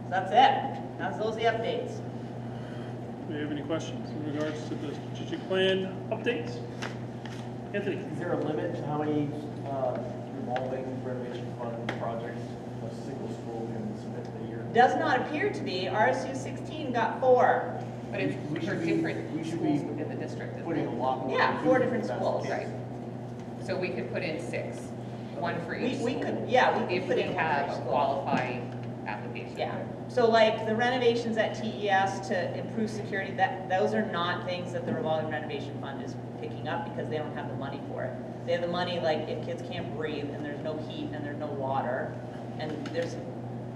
So that's it. Those are the updates. Do you have any questions in regards to the strategic plan updates? Anthony? Is there a limit to how many revolving renovation fund projects does not appear to be. RSU 16 got 4. But it's We for should be- different we should schools be within the district, isn't Putting it? a lot more. Yeah, into 4 it, different if that's the schools. case. Right. So we could put in 6, 1 for each We school. could, yeah, we If could put we in have a school. qualifying application. Yeah, so like the renovations at TES to improve security, those are not things that the revolving renovation fund is picking up because they don't have the money for it. They have the money, like if kids can't breathe and there's no heat and there's no water and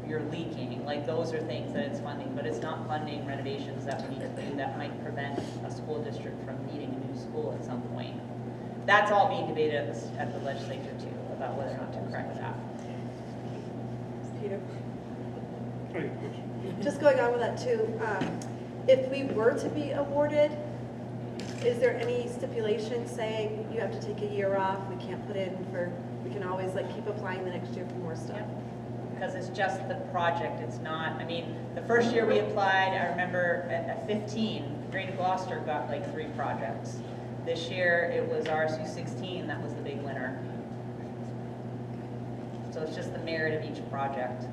you're leaking, like those are things that it's funding, but it's not funding renovations that we need to do that might prevent a school district from needing a new school at some point. That's all being debated at the legislature too, about whether or not to correct that. Peter? Right. Just going on with that too, if we were to be awarded, is there any stipulation saying you have to take a year off, we can't put in for, we can always like keep applying the next year for more stuff? Because it's just the project, it's not, I mean, the first year we applied, I remember at 15, Greater Gloucester got like 3 projects. This year, it was RSU 16, that was the big winner. So it's just the merit of each project.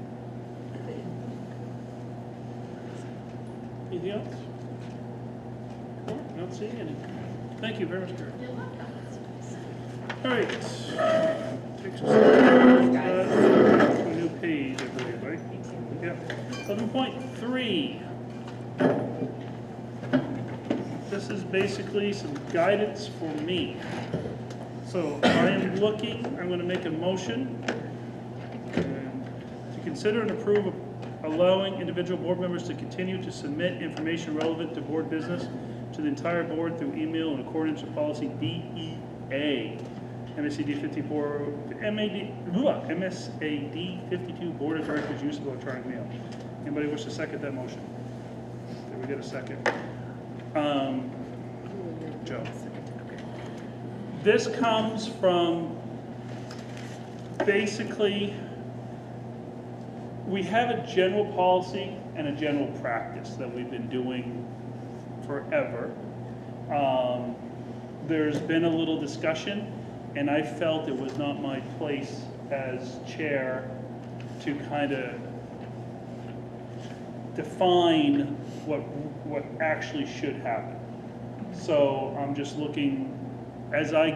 Anything else? No, not seeing any. Thank you very much, Karen. All right. Takes us to a new page, I believe, right? Yep. 11.3. This is basically some guidance for me. So I am looking, I'm going to make a motion to consider and approve allowing individual board members to continue to submit information relevant to board business to the entire board through email in accordance with policy DEA. MSAD 54, MSAD 52, Board of Directors use of electronic mail. Anybody wish to second that motion? Did we get a second? Joe. This comes from basically, we have a general policy and a general practice that we've been doing forever. There's been a little discussion, and I felt it was not my place as chair to kind of define what actually should happen. So I'm just looking, as I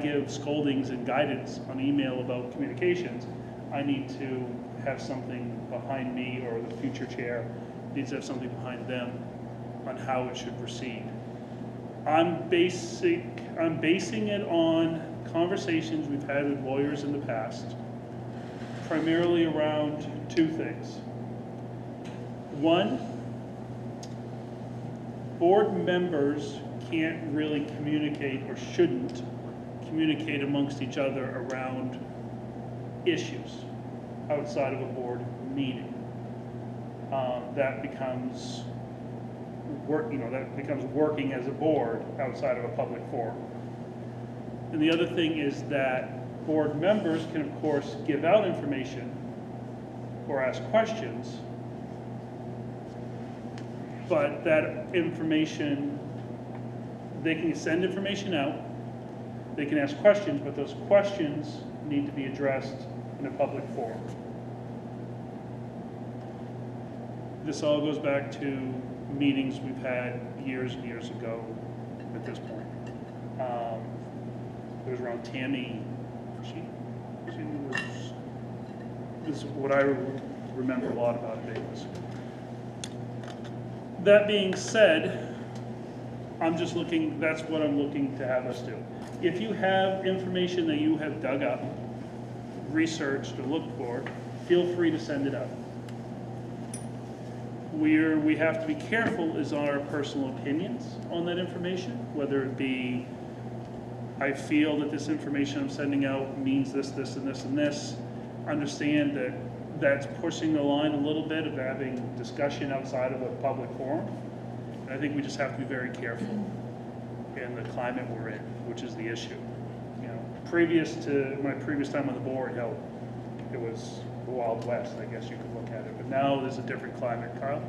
give scoldings and guidance on email about communications, I need to have something behind me, or the future chair needs to have something behind them on how it should proceed. I'm basing it on conversations we've had with lawyers in the past, primarily around 2 things. One, board members can't really communicate, or shouldn't communicate amongst each other around issues outside of a board meeting. That becomes working as a board outside of a public forum. And the other thing is that board members can, of course, give out information or ask questions, but that information, they can send information out, they can ask questions, but those questions need to be addressed in a public forum. This all goes back to meetings we've had years and years ago at this point. It was around Tammy, this is what I remember a lot about Davis. That being said, that's what I'm looking to have us do. If you have information that you have dug up, researched, or looked for, feel free to send it out. Where we have to be careful is our personal opinions on that information, whether it be, I feel that this information I'm sending out means this, this, and this, and this. Understand that that's pushing the line a little bit of having discussion outside of a public forum. And I think we just have to be very careful in the climate we're in, which is the issue. You know, previous to my previous time on the board, it was the Wild West, I guess you could look at it. But now there's a different climate. Carl?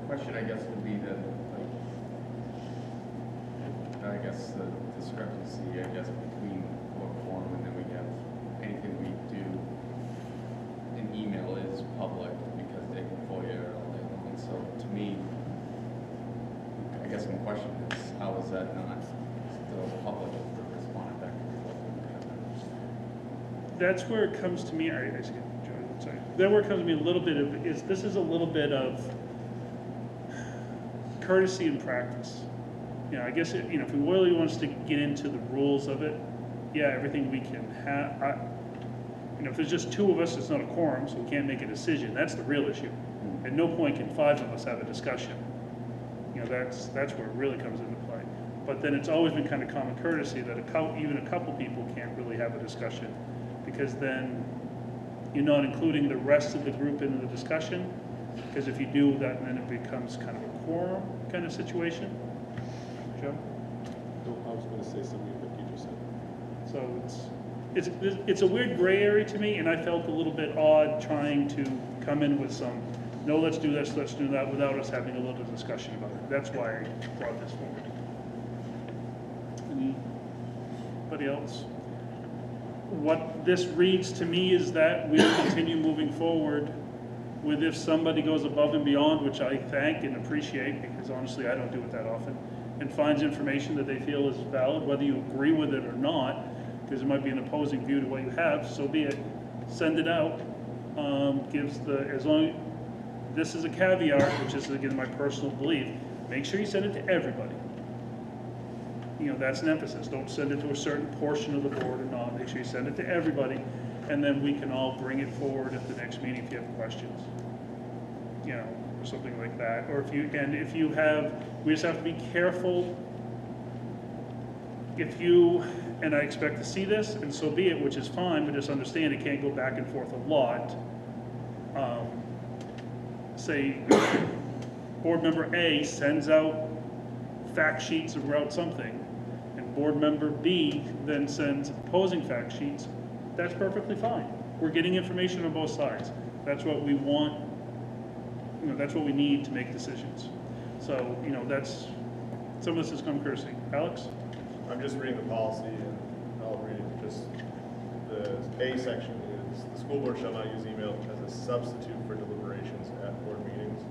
Question, I guess, would be the discrepancy, between public forum and then we have anything we do that not still public to respond effectively? That's where it comes to me, sorry. That's where it comes to me a little bit of, this is a little bit of courtesy and practice. You know, I guess, if we really want us to get into the rules of it, yeah, everything we can have, if there's just two of us, it's not a quorum, so we can't make a decision. That's the real issue. At no point can five of us have a discussion. That's where it really comes into play. But then it's always been kind of common courtesy that even a couple people can't really have a discussion, because then you're not including the rest of the group in the discussion. Because if you do that, then it becomes kind of a quorum kind of situation. Joe? No, I was gonna say something that you just said. So it's a weird gray area to me, and I felt a little bit odd trying to come in with some, no, let's do this, let's do that, without us having a little discussion about it. That's why I brought this forward. Anybody else? What this reads to me is that we'll continue moving forward with, if somebody goes above and beyond, which I thank and appreciate, because honestly I don't do it that often, and finds information that they feel is valid, whether you agree with it or not, because it might be an opposing view to what you have, so be it. Send it out. This is a caveat, which is again my personal belief, make sure you send it to everybody. That's an emphasis. Don't send it to a certain portion of the board or not. Make sure you send it to everybody, and then we can all bring it forward at the next meeting if you have questions. Or something like that. Or we just have to be careful. And I expect to see this, and so be it, which is fine, but just understand it can't go back and forth a lot. Say, board member A sends out fact sheets about something, and board member B then sends opposing fact sheets. That's perfectly fine. We're getting information on both sides. That's what we want. That's what we need to make decisions. So, that's, some of this is common courtesy. Alex? I'm just reading the policy, and I'll read it. Just the A section is, the school board shall not use email as a substitute for deliberations at board meetings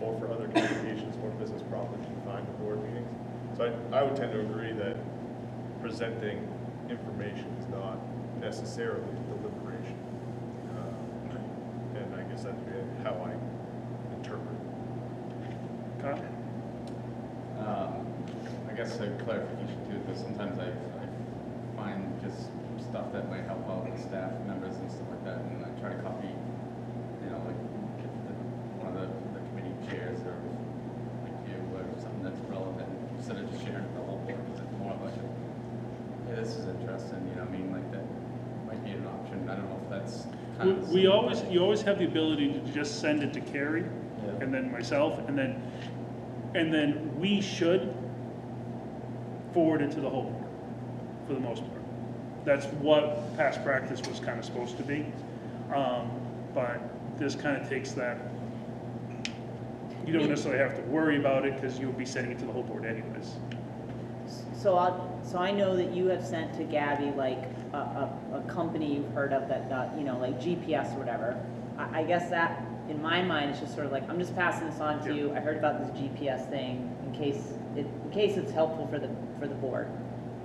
or for other communications or business properly defined at board meetings. So I would tend to agree that presenting information is not necessarily deliberation. And I guess that's how I interpret it. Kyle? I guess a clarification too, because sometimes I find just stuff that might help out with staff members and stuff like that, and I try to copy, like one of the committee chairs or like you, or something that's relevant, instead of just sharing it with the whole board, because it's more like, hey, this is interesting, like that might be an option. I don't know if that's kind of. You always have the ability to just send it to Carrie, and then myself, and then we should forward it to the whole board, for the most part. That's what past practice was kind of supposed to be. But this kind of takes that, you don't necessarily have to worry about it because you'll be sending it to the whole board anyways. So I know that you have sent to Gabby like a company you've heard of that like GPS or whatever. I guess that in my mind it's just sort of like, I'm just passing this on to you. I heard about this GPS thing in case it's helpful for the board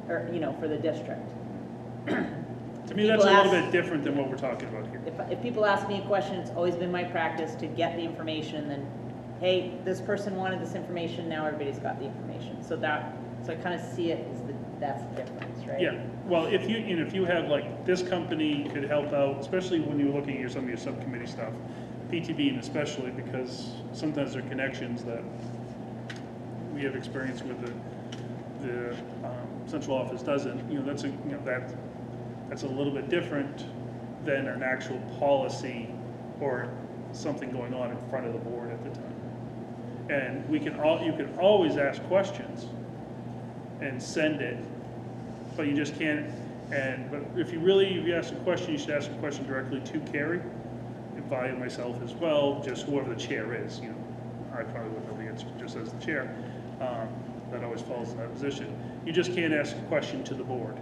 or for the district. To me, that's a little bit different than what we're talking about here. If people ask me a question, it's always been my practice to get the information, then, hey, this person wanted this information, now everybody's got the information. So I kind of see it as that's the difference, right? Yeah, well, if you have like, this company could help out, especially when you're looking at some of your subcommittee stuff, PTB and especially, because sometimes there are connections that we have experience with the central office doesn't. That's a little bit different than an actual policy or something going on in front of the board at the time. And you can always ask questions and send it, but you just can't. But if you ask a question, you should ask a question directly to Carrie, and via myself as well, just whoever the chair is. I probably wouldn't know the answer just as the chair. That always falls in that position. You just can't ask a question to the board.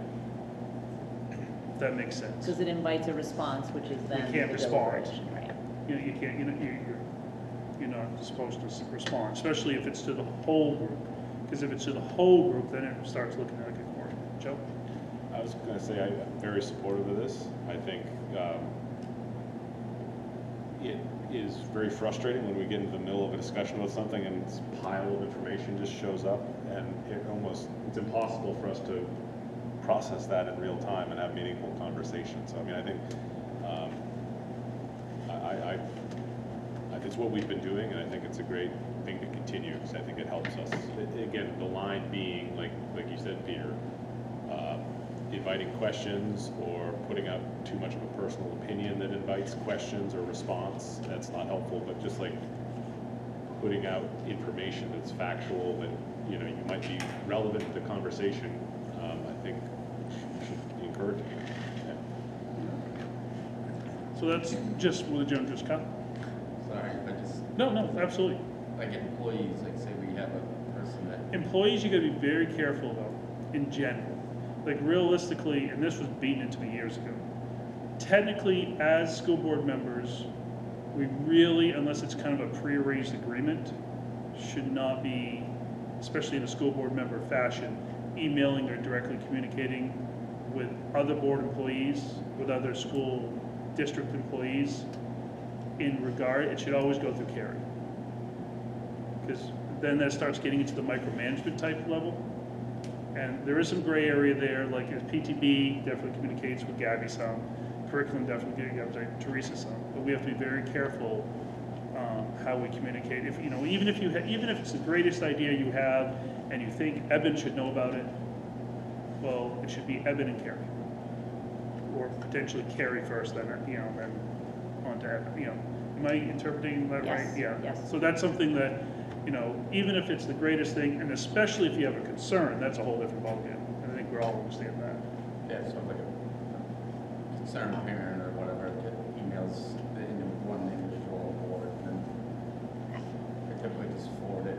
If that makes sense. Because it invites a response, which is then You can't the respond. deliberation, right? You can't. You're not supposed to respond, especially if it's to the whole group, Because if it's to the whole group, then it starts looking like a court. Joe? I was going to say, I'm very supportive of this. I think it is very frustrating when we get into the middle of a discussion about something and this pile of information just shows up, and it's impossible for us to process that in real time and have meaningful conversations. So, I mean, I think it's what we've been doing, and I think it's a great thing to continue, because I think it helps us. Again, the line being, like you said, Peter, inviting questions or putting out too much of a personal opinion that invites questions or response, that's not helpful. But just like putting out information that's factual, that you might be relevant to the conversation, I think should be encouraged. Yeah. So that's just with the general cut. Sorry, I just, No, absolutely. like employees, like say we have a person that, Employees, you gotta be very careful about, in general. Like realistically, and this was beaten into me years ago, technically, as school board members, we really, unless it's kind of a prearranged agreement, should not be, especially in a school board member fashion, emailing or directly communicating with other board employees, with other school district employees. In regard, it should always go through Carrie. Because then that starts getting into the micromanagement type level. And there is some gray area there, like if PTB definitely communicates with Gabby some, curriculum definitely communicates with Teresa some, but we have to be very careful how we communicate. If even if it's the greatest idea you have and you think Eben should know about it, well, it should be Eben and Carrie, or potentially Carrie first, then then on to Eben. Am I interpreting that Yes, right? Yeah. yes. So that's something that, even if it's the greatest thing, and especially if you have a concern, that's a whole different ballgame. And I think we all understand that. yeah, so like a concerned parent or whatever, that emails the one individual board, and then they typically just forward it.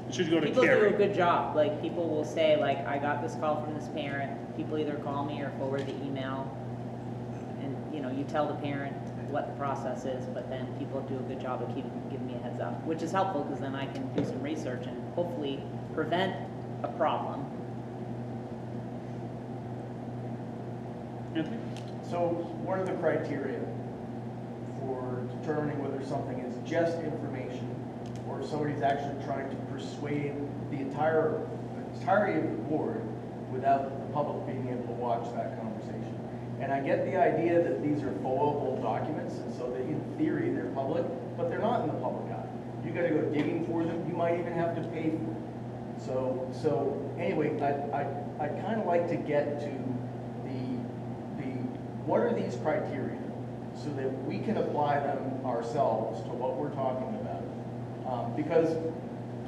It should go to People do Carrie. a good job. Like, people will say, like, I got this call from this parent. People either call me or forward the email. And, you tell the parent what the process is, but then people do a good job of giving me a heads up, which is helpful, because then I can do some research and hopefully prevent a problem. Anthony? So what are the criteria for determining whether something is just information or if somebody's actually trying to persuade the entirety of the board without the public being able to watch that conversation? And I get the idea that these are followable documents, and so that in theory they're public, but they're not in the public eye. You gotta go digging for them, you might even have to pay for them. So anyway, I'd kind of like to get to what are these criteria, so that we can apply them ourselves to what we're talking about. Because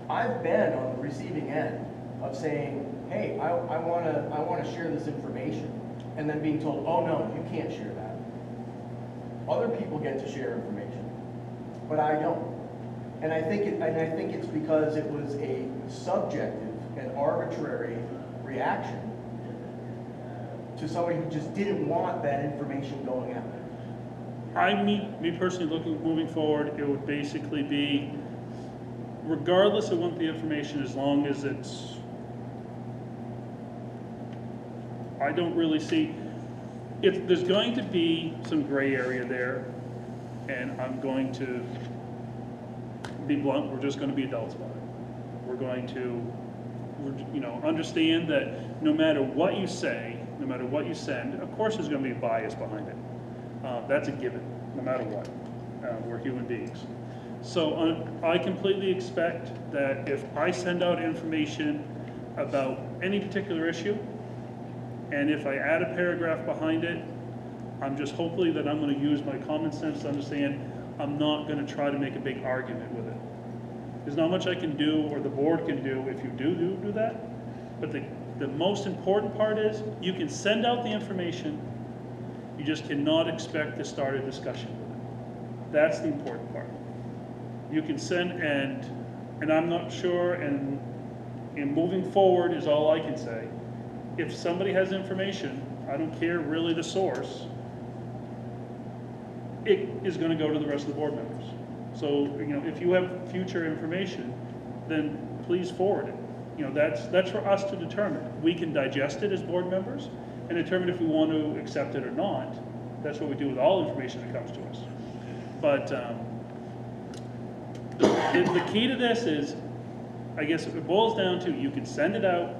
I've been on the receiving end of saying, hey, I wanna share this information, and then being told, oh no, you can't share that. Other people get to share information, but I don't. And I think it's because it was a subjective and arbitrary reaction to somebody who just didn't want that information going out. Me personally, moving forward, it would basically be, regardless of what the information, as long as it's, I don't really see, if there's going to be some gray area there, and I'm going to be blunt, we're just going to be adults about it. We're going to, understand that no matter what you say, no matter what you send, of course there's going to be a bias behind it. That's a given, no matter what. We're human beings. So I completely expect that if I send out information about any particular issue, and if I add a paragraph behind it, I'm just hopefully that I'm going to use my common sense to understand I'm not going to try to make a big argument with it. There's not much I can do or the board can do if you do that. But the most important part is you can send out the information, you just cannot expect to start a discussion with it. That's the important part. You can send, and I'm not sure, and moving forward is all I can say. If somebody has information, I don't care really the source, it is going to go to the rest of the board members. So, if you have future information, then please forward it. You know, that's for us to determine. We can digest it as board members and determine if we want to accept it or not. That's what we do with all information that comes to us. But the key to this is, I guess it boils down to, you can send it out,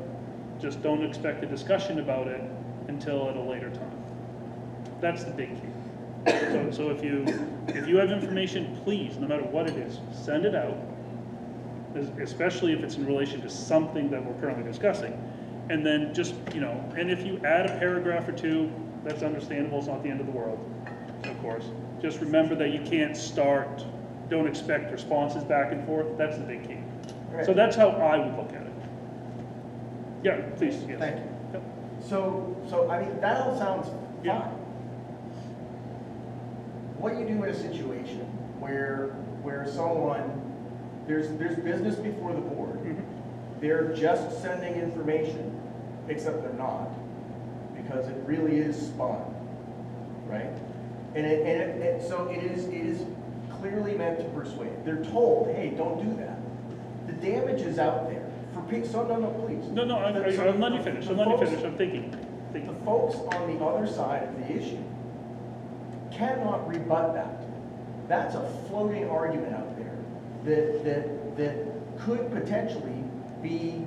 just don't expect a discussion about it until at a later time. That's the big key. So if you have information, please, no matter what it is, send it out, especially if it's in relation to something that we're currently discussing. And then just, you know, and if you add a paragraph or two, that's understandable, it's not the end of the world, of course. Just remember that you can't don't expect responses back and forth, that's the big key. Right. So that's how I would look at it. Yeah, please, yes. Thank you. Yep. So, I mean, that all sounds Yeah. fine. What you do in a situation where someone, there's business before the board, Mhm. they're just sending information, except they're not, because it really is spun, right? And so it is clearly meant to persuade. They're told, hey, don't do that. The damage is out there for people. So no, please. No, I'm letting you finish, I'm thinking. The folks on the other side of the issue cannot rebut that. That's a floating argument out there that could potentially be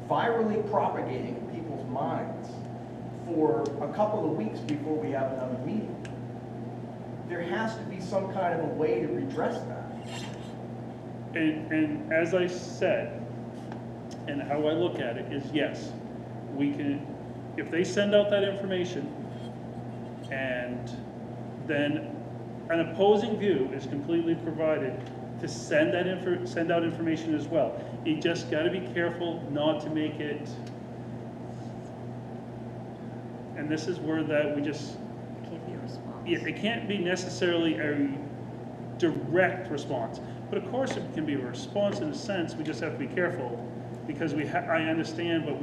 virally propagating in people's minds for a couple of weeks before we have another meeting. There has to be some kind of a way to redress that. And as I said, and how I look at it is, yes, we can, if they send out that information and then an opposing view is completely provided to send out information as well. You just got to be careful not to make it, and this is where that we just, It can't be a response. yeah, it can't be necessarily a direct response, but of course it can be a response in a sense. We just have to be careful because I understand, but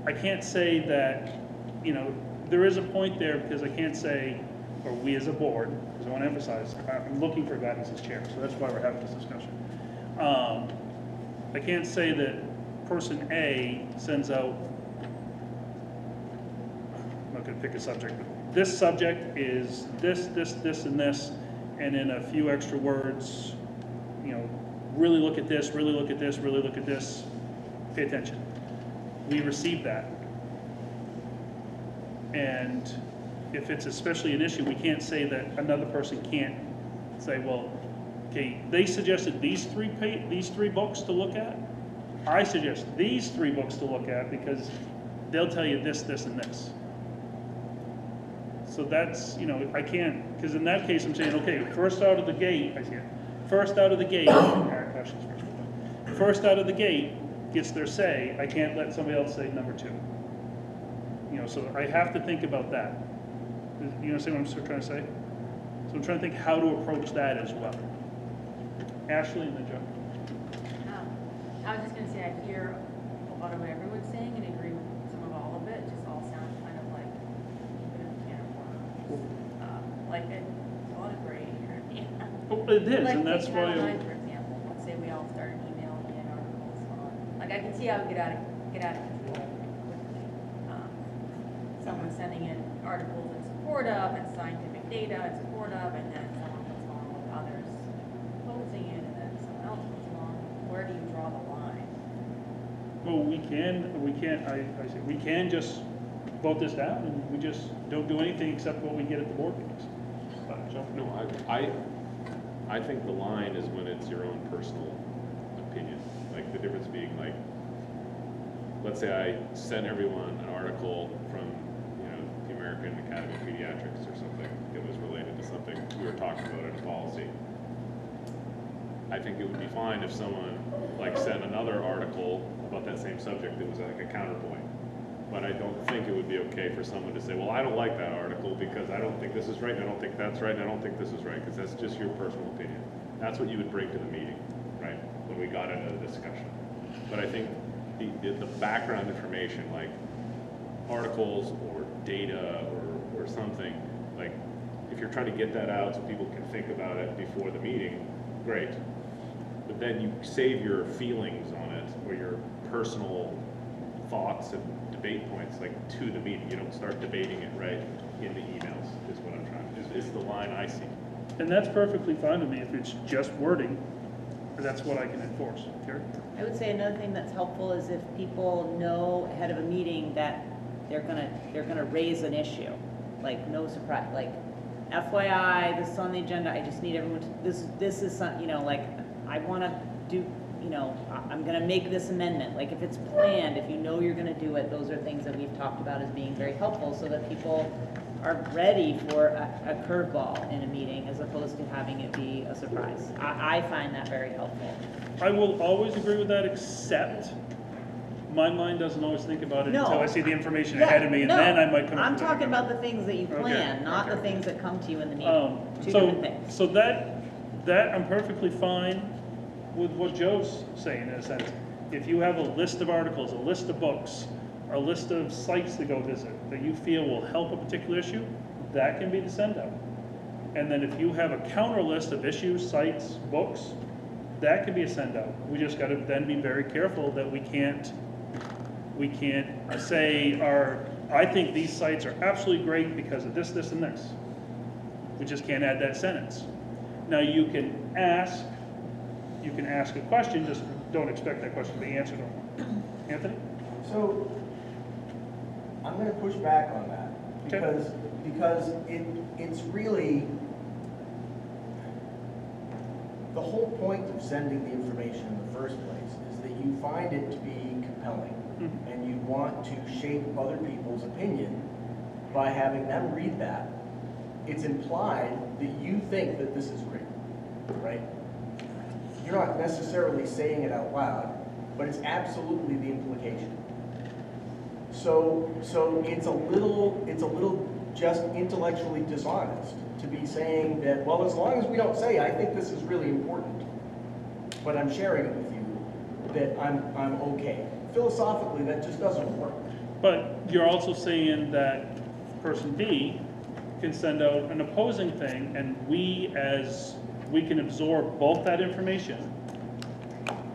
I can't say that, you know, there is a point there because I can't say, or we as a board, because I want to emphasize, I'm looking for guidance as chair, so that's why we're having this discussion. I can't say that person A sends out, I'm not going to pick a subject, but this subject is this, and this, and in a few extra words, you know, really look at this, really look at this, really look at this, pay attention. We receive that. And if it's especially an issue, we can't say that another person can't say, well, okay, they suggested these three books to look at. I suggest these 3 books to look at because they'll tell you this, and this. So that's, you know, I can't, because in that case I'm saying, okay, first out of the gate gets their say. I can't let somebody else say number 2. You know, so I have to think about that. You understand what I'm trying to say? So I'm trying to think how to approach that as well. Ashley and then Joe. I was just gonna say, I hear a lot of what everyone's saying and agree with some of all of it. It just all sounds kind of like a can of worms. Like a lot of gray area. Oh, it is, Like and that's take why. Title IX, for example, let's say we all started emailing in articles on, like I can see how it would get out of control quickly. Someone sending in articles in support of and scientific data in support of, and then someone comes along with others opposing it, and then someone else comes along. Where do you draw the line? Well, we can just vote this down and we just don't do anything except what we get at the board meetings. Joe? No, I think the line is when it's your own personal opinion. Like the difference being like, let's say I sent everyone an article from, you know, the American Academy of Pediatrics or something that was related to something we were talking about in a policy. I think it would be fine if someone like sent another article about that same subject that was like a counterpoint. But I don't think it would be okay for someone to say, well, I don't like that article because I don't think this is right, and I don't think that's right, and I don't think this is right, because that's just your personal opinion. That's what you would bring to the meeting, right, when we got into the discussion. But I think the background information, like articles or data or something, like if you're trying to get that out so people can think about it before the meeting, great. But then you save your feelings on it, for your personal thoughts and debate points, like to the meeting. You don't start debating it right in the emails, is what I'm trying, is the line I see. And that's perfectly fine with me if it's just wording, that's what I can enforce. Terry? I would say another thing that's helpful is if people know ahead of a meeting that they're gonna raise an issue, like no surprise, like FYI, this is on the agenda, I just need everyone to, this is some, you know, like, I wanna do, you know, I'm gonna make this amendment, like if it's planned, if you know you're gonna do it, those are things that we've talked about as being very helpful, so that people are ready for a curveball in a meeting as opposed to having it be a surprise. I find that very helpful. I will always agree with that, except my mind doesn't always think about it No. until I see the information Yeah, ahead of me, and no, then I might come up I'm with talking it. about the things that you Okay, plan, not the okay. things that come to you in the meeting. Two So, different things. so that I'm perfectly fine with what Joe's saying in a sense. If you have a list of articles, a list of books, a list of sites to go visit that you feel will help a particular issue, that can be the send out. And then if you have a counter list of issues, sites, books, that can be a send out. We just gotta then be very careful that we can't say I think these sites are absolutely great because of this, this, and this. We just can't add that sentence. Now you can ask a question, just don't expect that question to be answered on. Anthony? So, I'm gonna push back on that, Okay. because it's really, the whole point of sending the information in the first place is that you find it to be compelling, and you want to shape other people's opinion by having them read that. It's implied that you think that this is great, right? You're not necessarily saying it out loud, but it's absolutely the implication. So it's a little just intellectually dishonest to be saying that, well, as long as we don't say, I think this is really important, but I'm sharing it with you, that I'm okay. Philosophically, that just doesn't work. But you're also saying that person B can send out an opposing thing, and we can absorb both that information.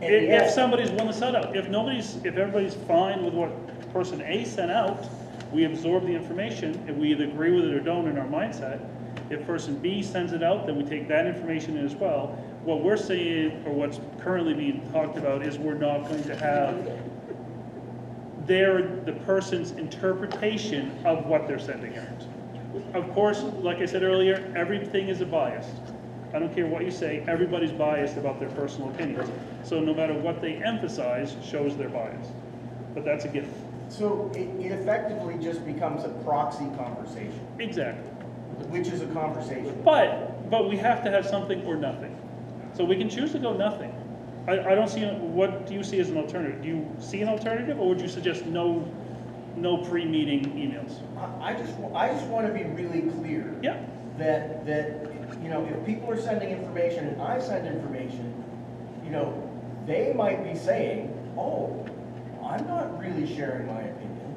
And If yes, somebody's willing to send out, if everybody's fine with what person A sent out, we absorb the information, and we either agree with it or don't in our mindset. If person B sends it out, then we take that information in as well. What we're saying, or what's currently being talked about, is we're not going to have the person's interpretation of what they're sending out. Of course, like I said earlier, everything is a bias. I don't care what you say, everybody's biased about their personal opinions. So no matter what they emphasize shows their bias. But that's a given. so it effectively just becomes a proxy conversation, Exactly. which is a conversation. But we have to have something or nothing. So we can choose to go nothing. I don't see, what do you see as an alternative? Do you see an alternative, or would you suggest no pre-meeting emails? I just want to be really clear. Yeah. That, you know, if people are sending information and I send information, you know, they might be saying, oh, I'm not really sharing my opinion.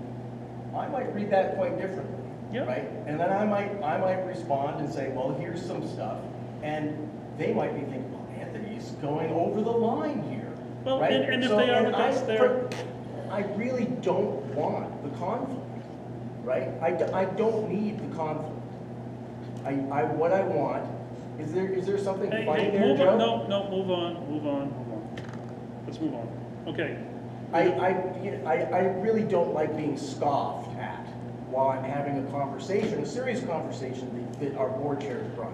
I might read that quite differently, Yeah. right? And then I might respond and say, well, here's some stuff. And they might be thinking, well, Anthony's going over the line here, Well, right? and if they are, and that's their... I really don't want the conflict, right? I don't need the conflict. What I want, is there something Hey, funny hey, there, move Joe? on, no, move on. Let's move on. Okay. I really don't like being scoffed at while I'm having a conversation, a serious conversation that our board chair has brought.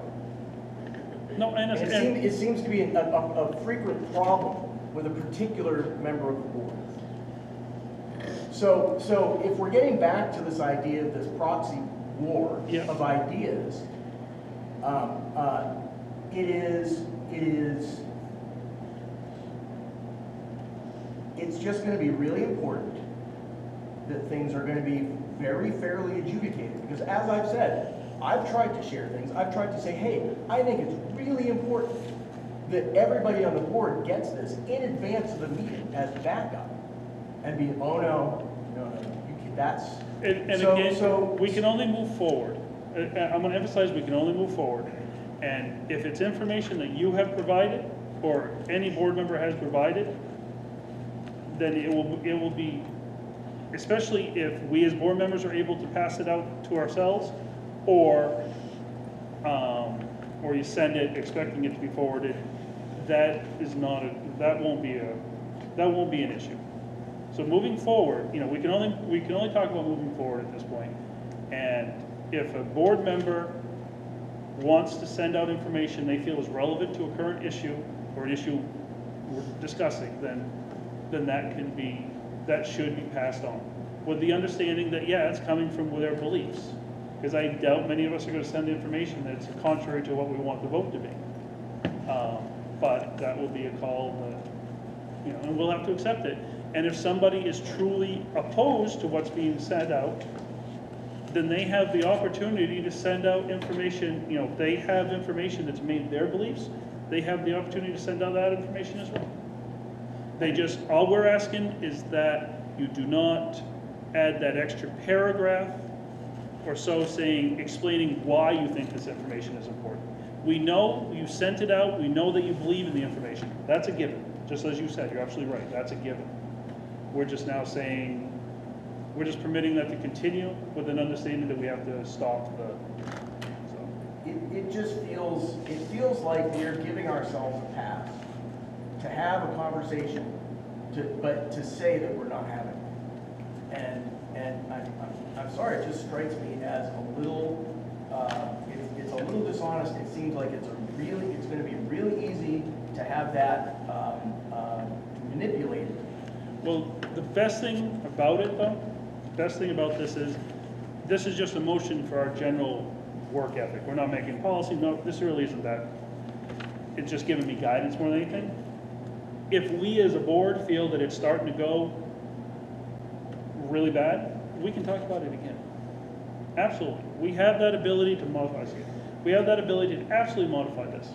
No, and It seems to be a frequent problem with a particular member of the board. So if we're getting back to this idea of this proxy war Yeah. of ideas, it's just going to be really important that things are going to be very fairly adjudicated. Because as I've said, I've tried to share things. I've tried to say, hey, I think it's really important that everybody on the board gets this in advance of the meeting as backup. And be, oh no, that's... And so, again, so, we can only move forward. I'm going to emphasize we can only move forward. And if it's information that you have provided, or any board member has provided, then it will be, especially if we as board members are able to pass it out to ourselves, or you send it expecting it to be forwarded, that won't be an issue. So moving forward, we can only talk about moving forward at this point. And if a board member wants to send out information they feel is relevant to a current issue or an issue we're discussing, then that should be passed on, with the understanding that, yeah, it's coming from their beliefs. Because I doubt many of us are going to send information that's contrary to what we want the vote to be. But that will be a call that, and we'll have to accept it. And if somebody is truly opposed to what's being sent out, then they have the opportunity to send out information. If they have information that's made their beliefs, they have the opportunity to send out that information as well. All we're asking is that you do not add that extra paragraph or so explaining why you think this information is important. We know you sent it out, we know that you believe in the information. That's a given. Just as you said, you're absolutely right, that's a given. We're just now saying, we're just permitting that to continue with an understanding that we have to stop It just feels like we're giving ourselves a pass to have a conversation, but to say that we're not having it. And I'm sorry, it just strikes me as a little, it's a little dishonest. It seems like it's going to be really easy to have that manipulated. Well, the best thing about it, though, this is just a motion for our general work ethic. We're not making policy. No, this really isn't that. It's just giving me guidance more than anything. If we as a board feel that it's starting to go really bad, we can talk about it again. Absolutely. We have that ability to modify it. We have that ability to absolutely modify this.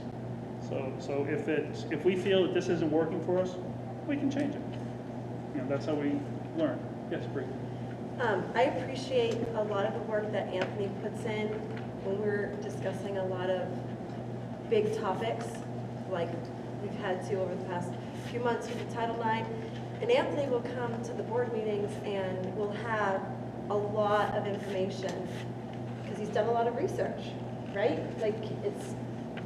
So if we feel that this isn't working for us, we can change it. That's how we learn. Yes, Bree. I appreciate a lot of the work that Anthony puts in when we're discussing a lot of big topics, like we've had to over the past few months with the Title IX. And Anthony will come to the board meetings and will have a lot of information because he's done a lot of research, right? Like, it's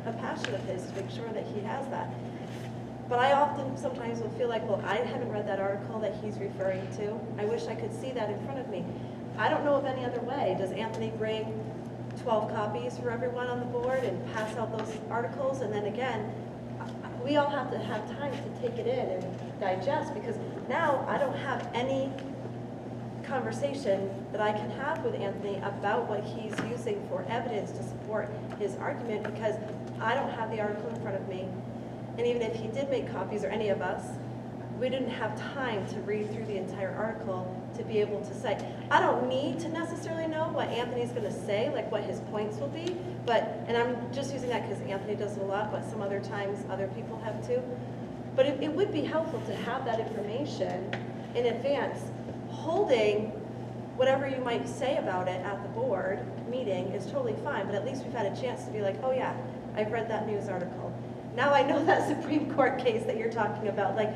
a passion of his to make sure that he has that. But I often sometimes will feel like, well, I haven't read that article that he's referring to. I wish I could see that in front of me. I don't know of any other way. Does Anthony bring 12 copies for everyone on the board and pass out those articles? And then again, we all have to have time to take it in and digest, because now I don't have any conversation that I can have with Anthony about what he's using for evidence to support his argument, because I don't have the article in front of me. And even if he did make copies, or any of us, we didn't have time to read through the entire article to be able to say. I don't need to necessarily know what Anthony's going to say, like what his points will be, and I'm just using that because Anthony does it a lot, but some other times other people have too. But it would be helpful to have that information in advance. Holding whatever you might say about it at the board meeting is totally fine, but at least we've had a chance to be like, oh yeah, I've read that news article. Now I know that Supreme Court case that you're talking about. Like,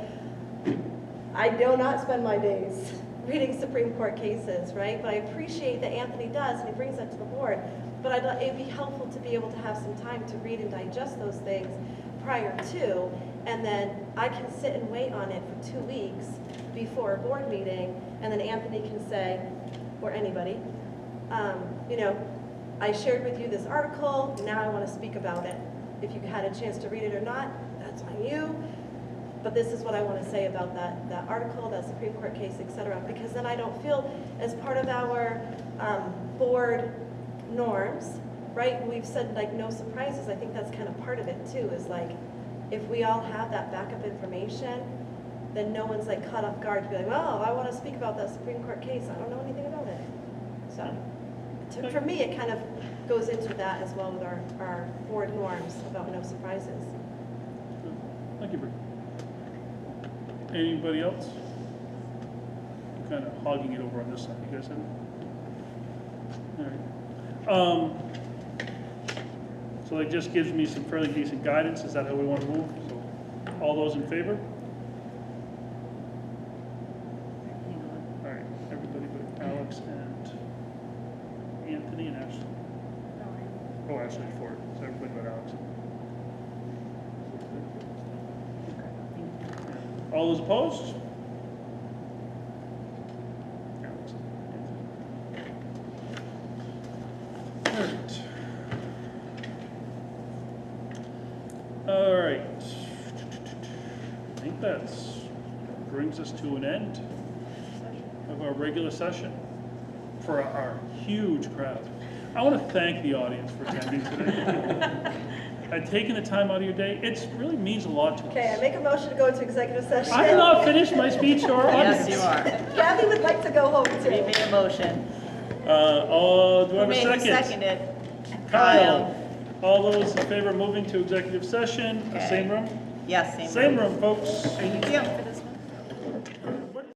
I do not spend my days reading Supreme Court cases, right? But I appreciate that Anthony does, and he brings that to the board. But it'd be helpful to be able to have some time to read and digest those things prior to, and then I can sit and wait on it for 2 weeks before a board meeting, and then Anthony can say, or anybody, I shared with you this article, now I want to speak about it. If you had a chance to read it or not, that's on you. But this is what I want to say about that article, that Supreme Court case, etc. Because then I don't feel, as part of our board norms, right? We've said like no surprises. I think that's kind of part of it too, is like, if we all have that backup information, then no one's like caught off guard to be like, well, I want to speak about that Supreme Court case. I don't know anything about it. So for me, it kind of goes into that as well with our board norms about no surprises. Thank you, Bree. Anybody else? I'm kind of hogging it over on this side. You guys have it? All right. So that just gives me some fairly decent guidance. Is that how we want to move? So all those in favor? Oh, actually, 4. So everybody but Alex. All those opposed? Alex. All right. I think that brings us to an end of our regular session for our huge crowd. I want to thank the audience for attending today. And taking the time out of your day, it really means a lot to us. Okay, I make a motion to go into executive session. I did not finish my speech to our audience. Yes, you are. Gabby would like to go home We too. made a motion. Do I have a Who second? seconded? Kyle. All those in favor of moving to executive session, Okay. same room? Yes, same. Same room, folks. Thank you.